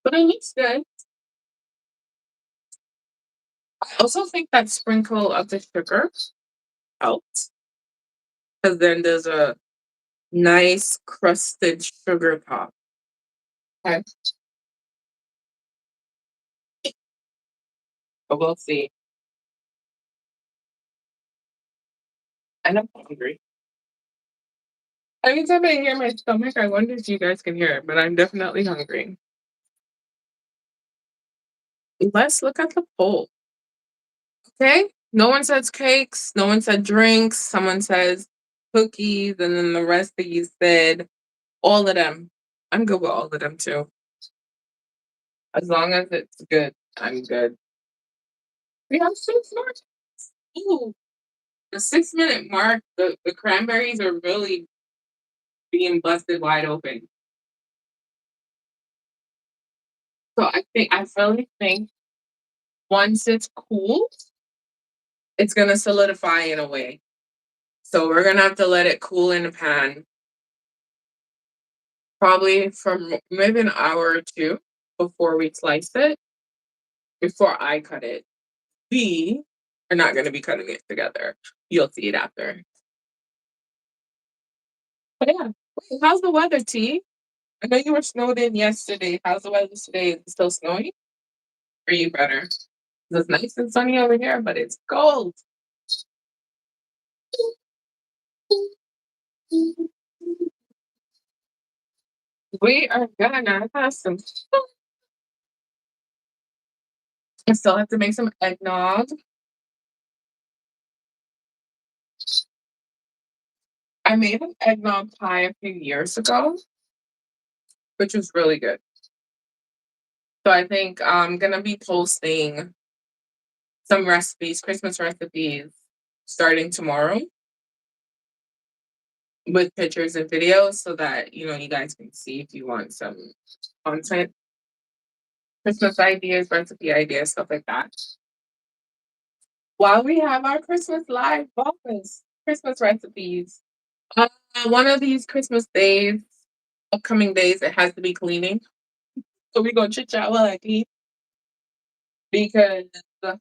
But it looks good. I also think that sprinkle of the sugar helps because then there's a nice crusted sugar top. Okay, but we'll see. And I'm hungry. Every time I hear my stomach, I wonder if you guys can hear it, but I'm definitely hungry. Let's look at the poll. Okay? No one says cakes, no one said drinks, someone says cookies, and then the rest of you said all of them. I'm good with all of them too. As long as it's good, I'm good. We have 6 more. Ooh, the 6 minute mark, the cranberries are really being busted wide open. So I really think once it's cooled, it's gonna solidify in a way. So we're gonna have to let it cool in the pan, probably for maybe an hour or two before we slice it, before I cut it. We are not gonna be cutting it together. You'll see it after. But yeah, wait, how's the weather, T? I know you were snowed in yesterday. How's the weather today? Is it still snowy? Are you better? It's nice and sunny over here, but it's cold. We are gonna have some. I still have to make some eggnog. I made an eggnog pie a few years ago, which was really good. So I think I'm gonna be posting some recipes, Christmas recipes, starting tomorrow with pictures and videos so that you guys can see if you want some content, Christmas ideas, recipe ideas, stuff like that. While we have our Christmas live Vlogmas, Christmas recipes. Uh, one of these Christmas days, upcoming days, it has to be cleaning. So we gonna chit chat while I clean because I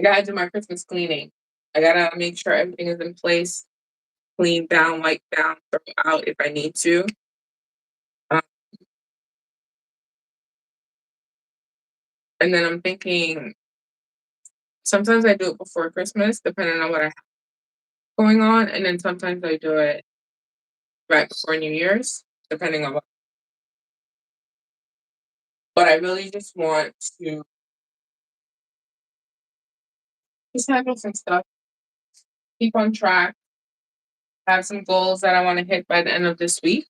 gotta do my Christmas cleaning. I gotta make sure everything is in place, clean down, wipe down, throw out if I need to. Um, and then I'm thinking sometimes I do it before Christmas, depending on what I have going on, and then sometimes I do it right before New Year's, depending on what. But I really just want to just handle some stuff, keep on track, have some goals that I want to hit by the end of this week,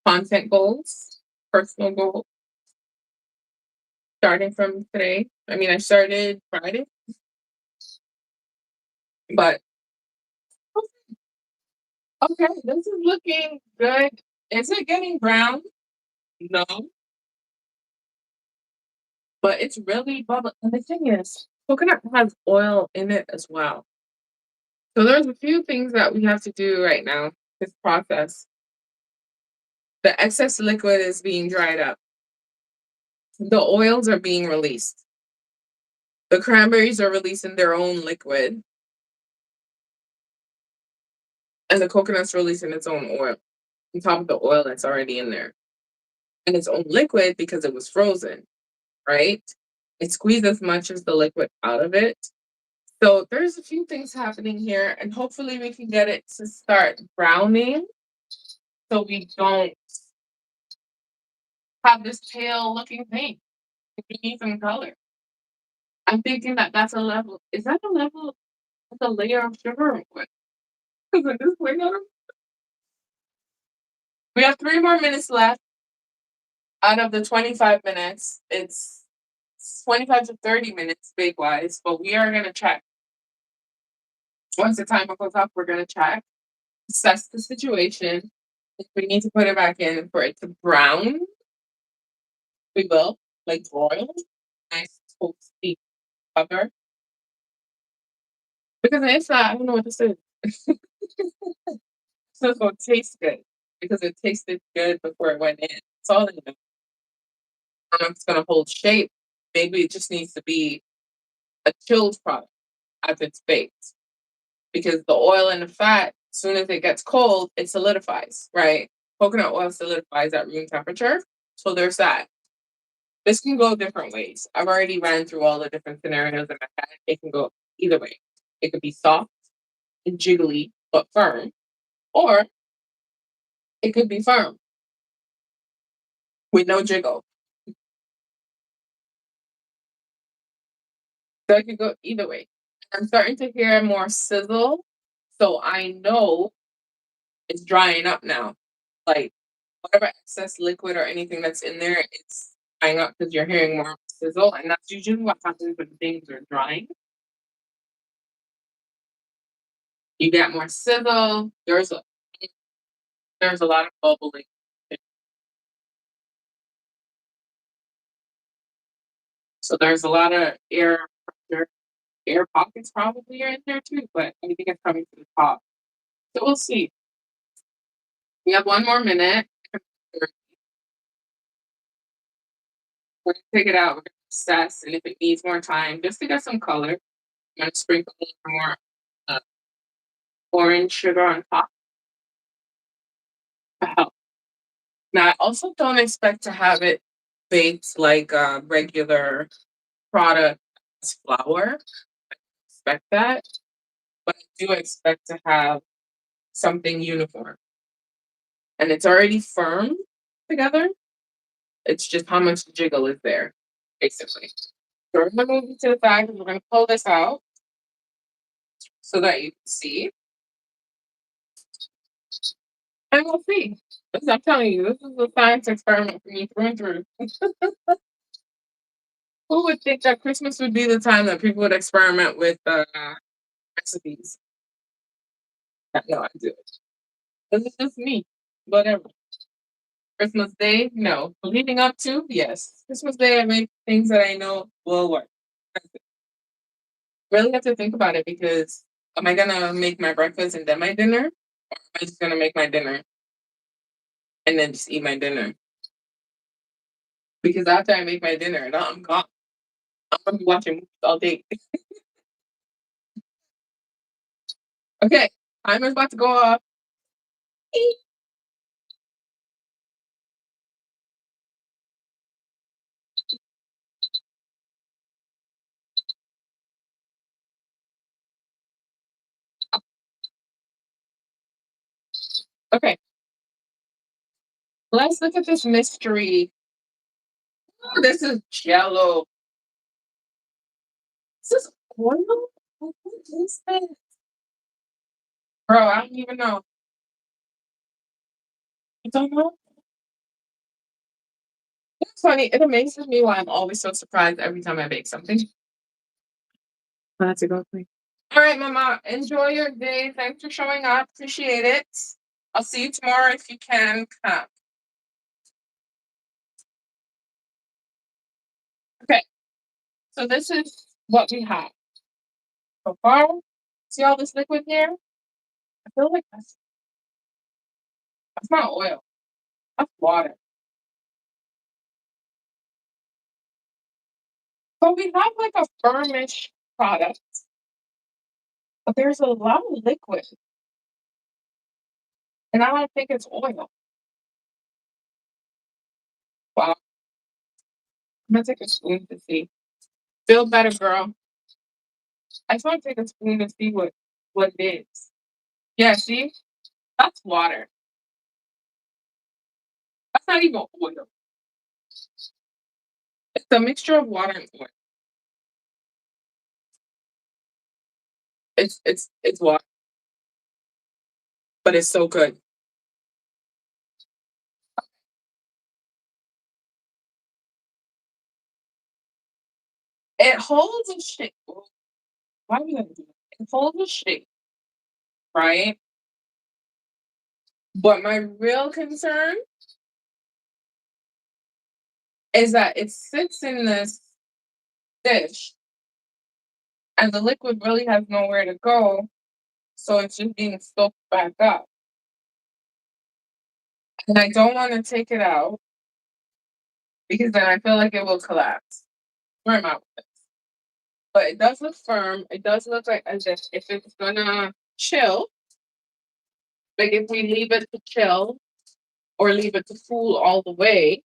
content goals, personal goals, starting from today. I mean, I started Friday, but okay, this is looking good. Is it getting brown? No, but it's really bubbling. And the thing is, coconut has oil in it as well. So there's a few things that we have to do right now, this process. The excess liquid is being dried up. The oils are being released. The cranberries are releasing their own liquid, and the coconut's releasing its own oil on top of the oil that's already in there. And its own liquid because it was frozen, right? It squeezed as much as the liquid out of it. So there's a few things happening here, and hopefully we can get it to start browning so we don't have this pale looking thing. We need some color. I'm thinking that that's a level. Is that a level? That's a layer of sugar or what? Because in this layer, we have 3 more minutes left out of the 25 minutes. It's minutes, 25 to 30 minutes bake wise, but we are gonna check. Once the timer goes up, we're gonna check, assess the situation. If we need to put it back in for it to brown, we will, like broiled, nice toasty color. Because if not, I don't know what this is. So it's gonna taste good because it tasted good before it went in. That's all I know. I don't know if it's gonna hold shape. Maybe it just needs to be a chilled product as it's baked. Because the oil and the fat, as soon as it gets cold, it solidifies, right? Coconut oil solidifies at room temperature. So there's that. This can go different ways. I've already ran through all the different scenarios in my head. It can go either way. It could be soft and jiggly but firm, or it could be firm with no jiggle. So it could go either way. I'm starting to hear more sizzle, so I know it's drying up now. Like whatever excess liquid or anything that's in there, it's drying up because you're hearing more sizzle, and that's usually what happens when things are drying. You get more sizzle. There's a lot of bubbling. So there's a lot of pressure, air pockets probably are in there too, but I think it's coming to the top. So we'll see. We have 1 more minute. We're gonna take it out. We're gonna assess, and if it needs more time, just to get some color, I'm gonna sprinkle a little more uh, orange sugar on top to help. Now, I also don't expect to have it baked like a regular product as flour. Expect that, but I do expect to have something uniform, and it's already firm together. It's just how much jiggle is there, basically. So we're gonna move it to the side, and we're gonna pull this out so that you can see, and we'll see. I'm telling you, this is a science experiment for me through and through. Who would think that Christmas would be the time that people would experiment with recipes? I have no idea. This is just me. Whatever. Christmas Day, no. Leading up to, yes. Christmas Day, I make things that I know will work. Really have to think about it because am I gonna make my breakfast and then my dinner? Or am I just gonna make my dinner and then just eat my dinner? Because after I make my dinner, no, I'm gone. I'm gonna be watching movies all day. Okay, timer's about to go off. Okay, let's look at this mystery. Oh, this is Jello. Is this oil? What is this? Bro, I don't even know. You don't know? It's funny. It amazes me why I'm always so surprised every time I bake something. That's a go quick. All right, Mama. Enjoy your day. Thanks for showing up. Appreciate it. I'll see you tomorrow if you can come. Okay. So this is what we have so far. See all this liquid here? I feel like that's not oil. That's water. So we have like a firmish product, but there's a lot of liquid, and I don't think it's oil. Wow. I'm gonna take a spoon to see. Feel better, girl. I just want to take a spoon to see what it is. Yeah, see? That's water. That's not even oil. It's a mixture of water and oil. It's water, but it's so good. It holds a shape. Why are we gonna do that? It holds a shape, right? But my real concern is that it sits in this dish and the liquid really has nowhere to go, so it's just being soaked back up. And I don't want to take it out because then I feel like it will collapse. Where am I with it? But it does look firm. It does look like as if it's gonna chill. Like if we leave it to chill or leave it to cool all the way,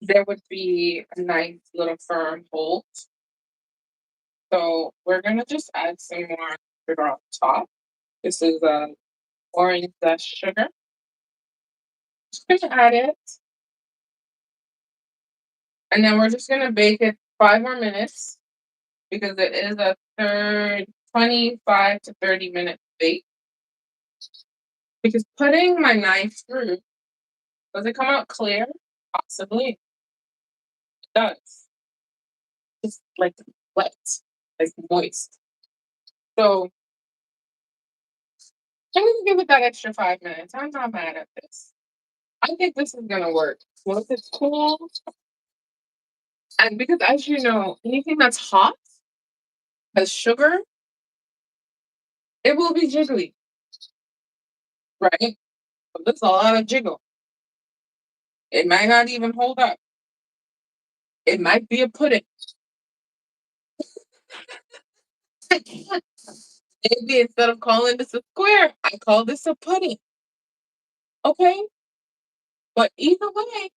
there would be a nice little firm hold. So we're gonna just add some more sugar on top. This is orange zest sugar. Just gonna add it, and then we're just gonna bake it 5 more minutes because it is a 25 to 30 minute bake. Because putting my knife through, does it come out clear? Possibly. It does. It's like wet, like moist. So I'm gonna give it that extra 5 minutes. I'm not mad at this. I think this is gonna work. Once it's cool, and because as you know, anything that's hot has sugar, it will be jiggly, right? But there's a lot of jiggle. It might not even hold up. It might be a pudding. Maybe instead of calling this a square, I call this a pudding. Okay? But either way,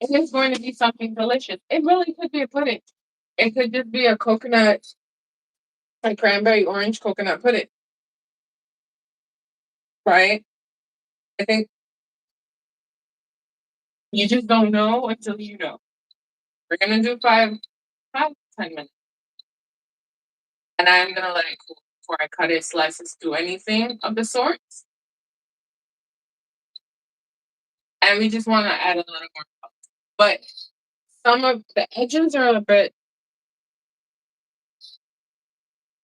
it is going to be something delicious. It really could be a pudding. It could just be a coconut, like cranberry orange coconut pudding, right? I think you just don't know until you know. We're gonna do 10 minutes, and I'm gonna let it cool before I cut it, slices, do anything of the sort. And we just want to add a little more, but some of the edges are a bit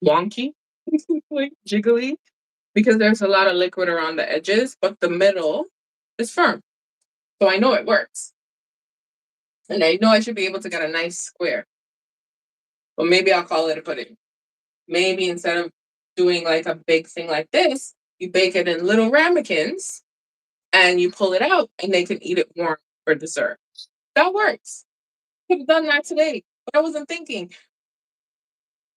wonky, like jiggly, because there's a lot of liquid around the edges, but the middle is firm. So I know it works. And I know I should be able to get a nice square. But maybe I'll call it a pudding. Maybe instead of doing like a big thing like this, you bake it in little ramekins and you pull it out and they can eat it warm for dessert. That works. Could have done that today, but I wasn't thinking.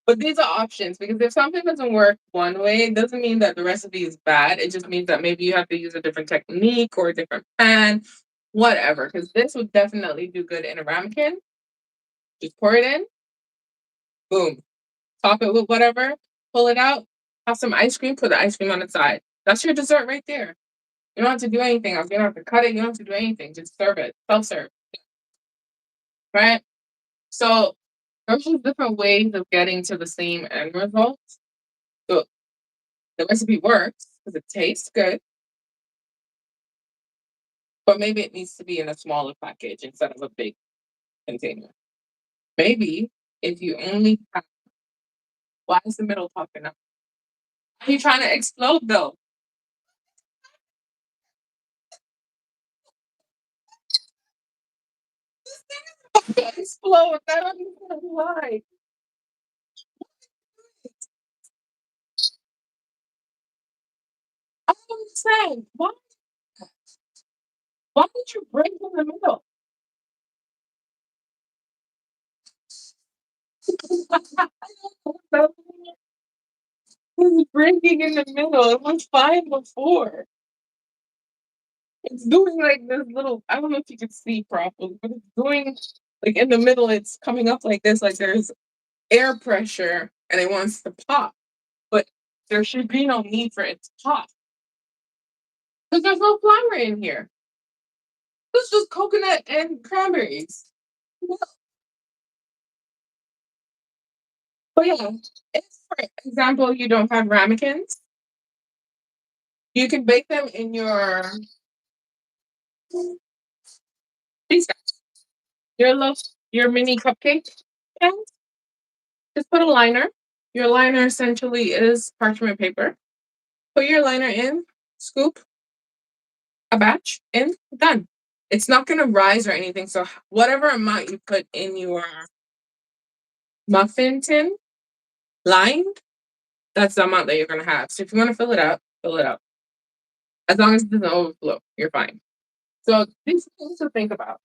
But these are options because if something doesn't work one way, it doesn't mean that the recipe is bad. It just means that maybe you have to use a different technique or a different pan, whatever. Because this would definitely do good in a ramekin. Just pour it in, boom, top it with whatever, pull it out, have some ice cream, put the ice cream on the side. That's your dessert right there. You don't have to do anything else. You don't have to cut it. You don't have to do anything. Just serve it. Self-serve. Right? So there's just different ways of getting to the same end result. So the recipe works because it tastes good, but maybe it needs to be in a smaller package instead of a big container. Maybe if you only have, why is the middle popping up? Are you trying to explode though? Explode. I don't even know why. I don't understand. Why did you break in the middle? I don't know. It's breaking in the middle. It was fine before. It's doing like this little, I don't know if you can see properly, but it's doing like in the middle, it's coming up like this, like there's air pressure and it wants to pop. But there should be no need for it to pop. Because there's no flour in here. It's just coconut and cranberries. But yeah, if for example you don't have ramekins, you can bake them in these guys, your little your mini cupcake pan. Just put a liner. Your liner essentially is parchment paper. Put your liner in, scoop a batch in, done. It's not going to rise or anything. So whatever amount you put in your muffin tin lined, that's the amount that you're going to have. So if you want to fill it up, fill it up. As long as it doesn't overflow, you're fine. So these things to think about.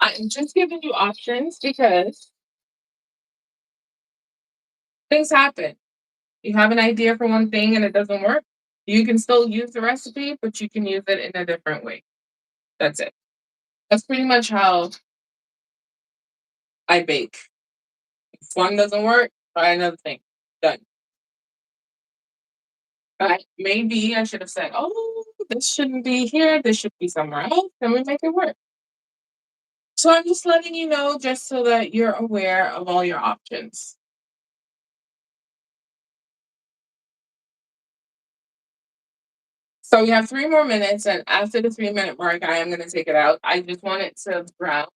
I'm just giving you options because things happen. You have an idea for one thing and it doesn't work. You can still use the recipe, but you can use it in a different way. That's it. That's pretty much how I bake. If one doesn't work, try another thing. Done. Maybe I should have said, oh, this shouldn't be here. This should be somewhere else. Then we make it work. So I'm just letting you know just so that you're aware of all your options. So we have 3 more minutes, and after the 3-minute mark, I am going to take it out. I just want it to brown.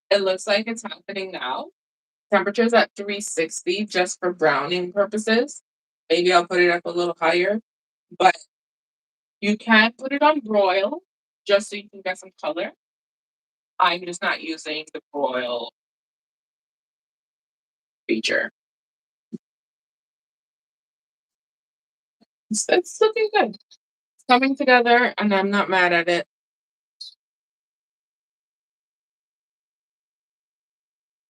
It looks like it's happening now. Temperature's at 360 just for browning purposes. Maybe I'll put it up a little higher, but you can put it on broil just so you can get some color. I'm just not using the broil feature. It's looking good. It's coming together, and I'm not mad at it.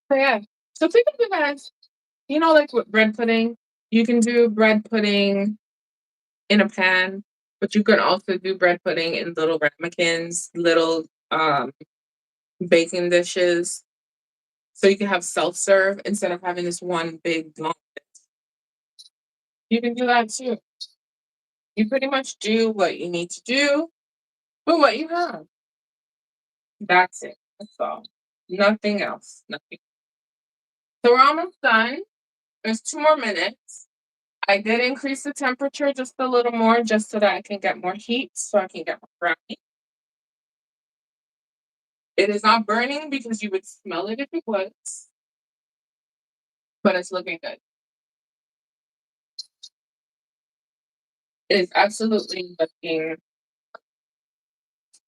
So yeah. So think of it as, like with bread pudding, you can do bread pudding in a pan, but you can also do bread pudding in little ramekins, little baking dishes. So you can have self-serve instead of having this one big long. You can do that too. You pretty much do what you need to do with what you have. That's it. That's all. Nothing else. Nothing. So we're almost done. There's 2 more minutes. I did increase the temperature just a little more just so that I can get more heat, so I can get more brownie. It is not burning because you would smell it if it was, but it's looking good. It is absolutely looking.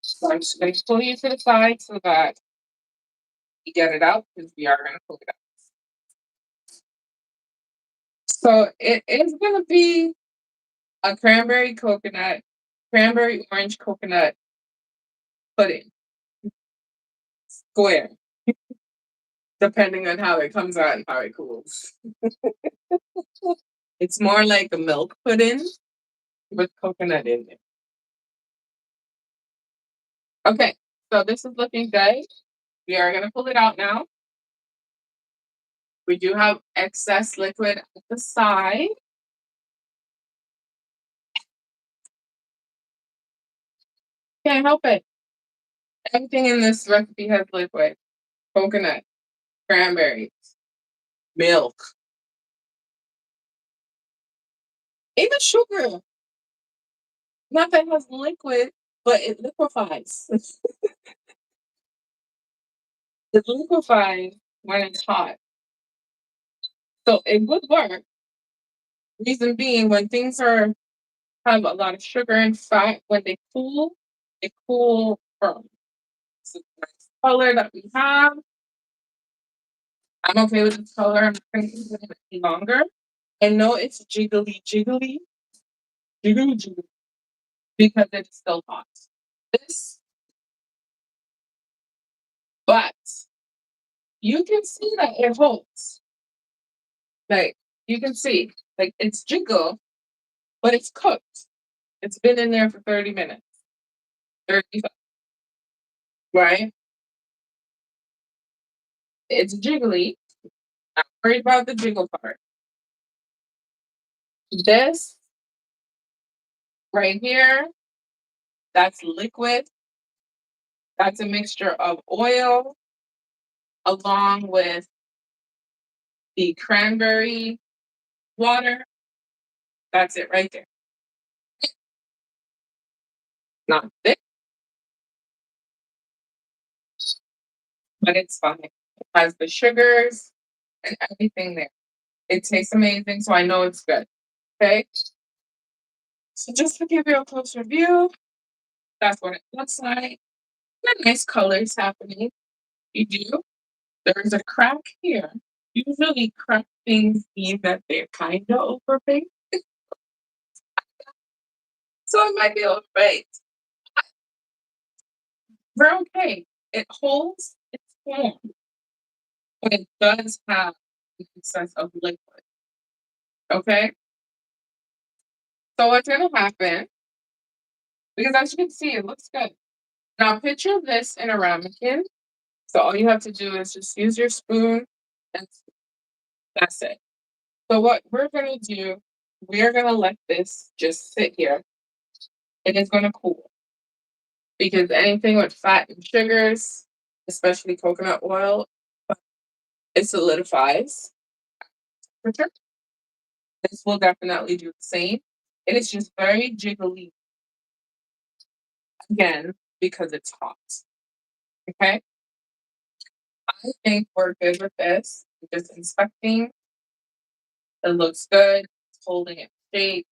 So I'm just going to pull you to the side so that you get it out because we are going to pull it out. So it is going to be a cranberry orange coconut pudding. Square, depending on how it comes out and how it cools. It's more like a milk pudding with coconut in it. Okay, so this is looking good. We are going to pull it out now. We do have excess liquid at the side. Can't help it. Everything in this recipe has liquid. Coconut, cranberries, milk, even sugar. Nothing has liquid, but it liquefies. It liquefies when it's hot. So it would work. Reason being, when things have a lot of sugar and fat, when they cool firm. So the nice color that we have. I'm okay with this color. I'm not going to keep it any longer. I know it's jiggly, jiggly, jiggly, jiggly, because it's still hot. This, but you can see that it holds. Like, you can see, like, it's jiggle, but it's cooked. It's been in there for 30 minutes. 35, right? It's jiggly. Not worried about the jiggle part. This right here, that's liquid. That's a mixture of oil along with the cranberry water. That's it right there. Not thick, but it's fine. It has the sugars and everything there. It tastes amazing, so I know it's good. Okay? So just to give you a closer view, that's what it looks like. Got nice colors happening. You do. There's a crack here. Usually crack things mean that they're kind of overbaked. So it might be overbaked. We're okay. It holds its form, but it does have an excess of liquid. Okay? So what's gonna happen, because as you can see, it looks good. Now picture this in a ramekin. So all you have to do is just use your spoon and that's it. So what we're gonna do, we're gonna let this just sit here and it's gonna cool. Because anything with fat and sugars, especially coconut oil, it solidifies. This will definitely do the same. It is just very jiggly again because it's hot. Okay, I think we're good with this. Just inspecting. It looks good. It's holding its shape.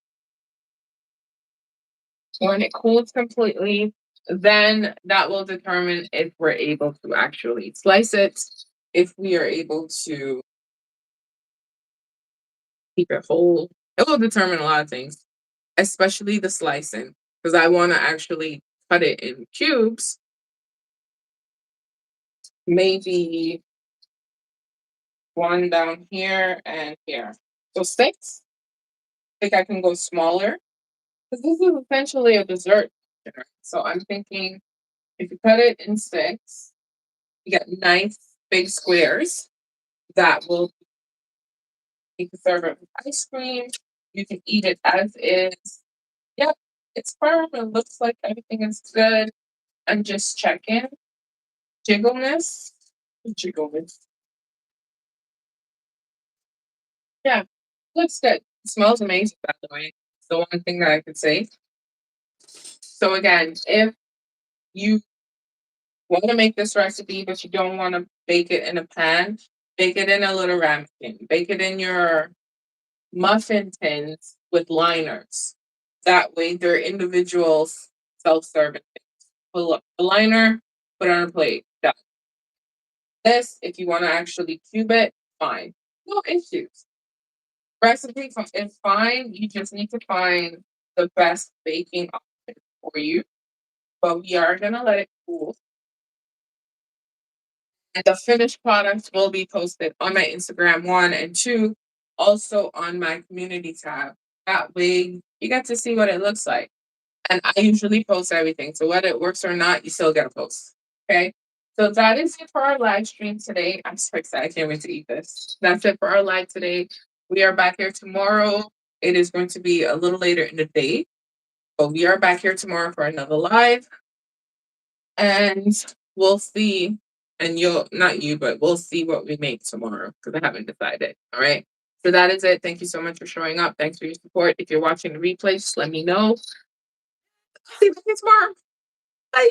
When it cools completely, then that will determine if we're able to actually slice it, if we are able to keep it whole. It will determine a lot of things, especially the slicing, because I want to actually cut it in cubes, maybe one down here and here. So six. I think I can go smaller because this is essentially a dessert. So I'm thinking if you cut it in six, you get nice big squares that will, you can serve it with ice cream. You can eat it as is. Yep, it's firm. It looks like everything is good. And just check in. Jiggleness. Jiggleness. Yeah, looks good. It smells amazing, by the way. It's the one thing that I could say. So again, if you want to make this recipe, but you don't want to bake it in a pan, bake it in a little ramekin. Bake it in your muffin tins with liners. That way, they're individuals self-serving things. Pull up the liner, put it on a plate. Done. This, if you want to actually cube it, fine. No issues. Recipe is fine. You just need to find the best baking option for you. But we are gonna let it cool. And the finished product will be posted on my Instagram, one, and two, also on my community tab. That way you get to see what it looks like. And I usually post everything. So whether it works or not, you still get a post. Okay. So that is it for our live stream today. I'm so excited. I can't wait to eat this. That's it for our live today. We are back here tomorrow. It is going to be a little later in the day, but we are back here tomorrow for another live. And we'll see. And you'll, not you, but we'll see what we make tomorrow because I haven't decided. All right. So that is it. Thank you so much for showing up. Thanks for your support. If you're watching the replay, just let me know. See you tomorrow. Bye.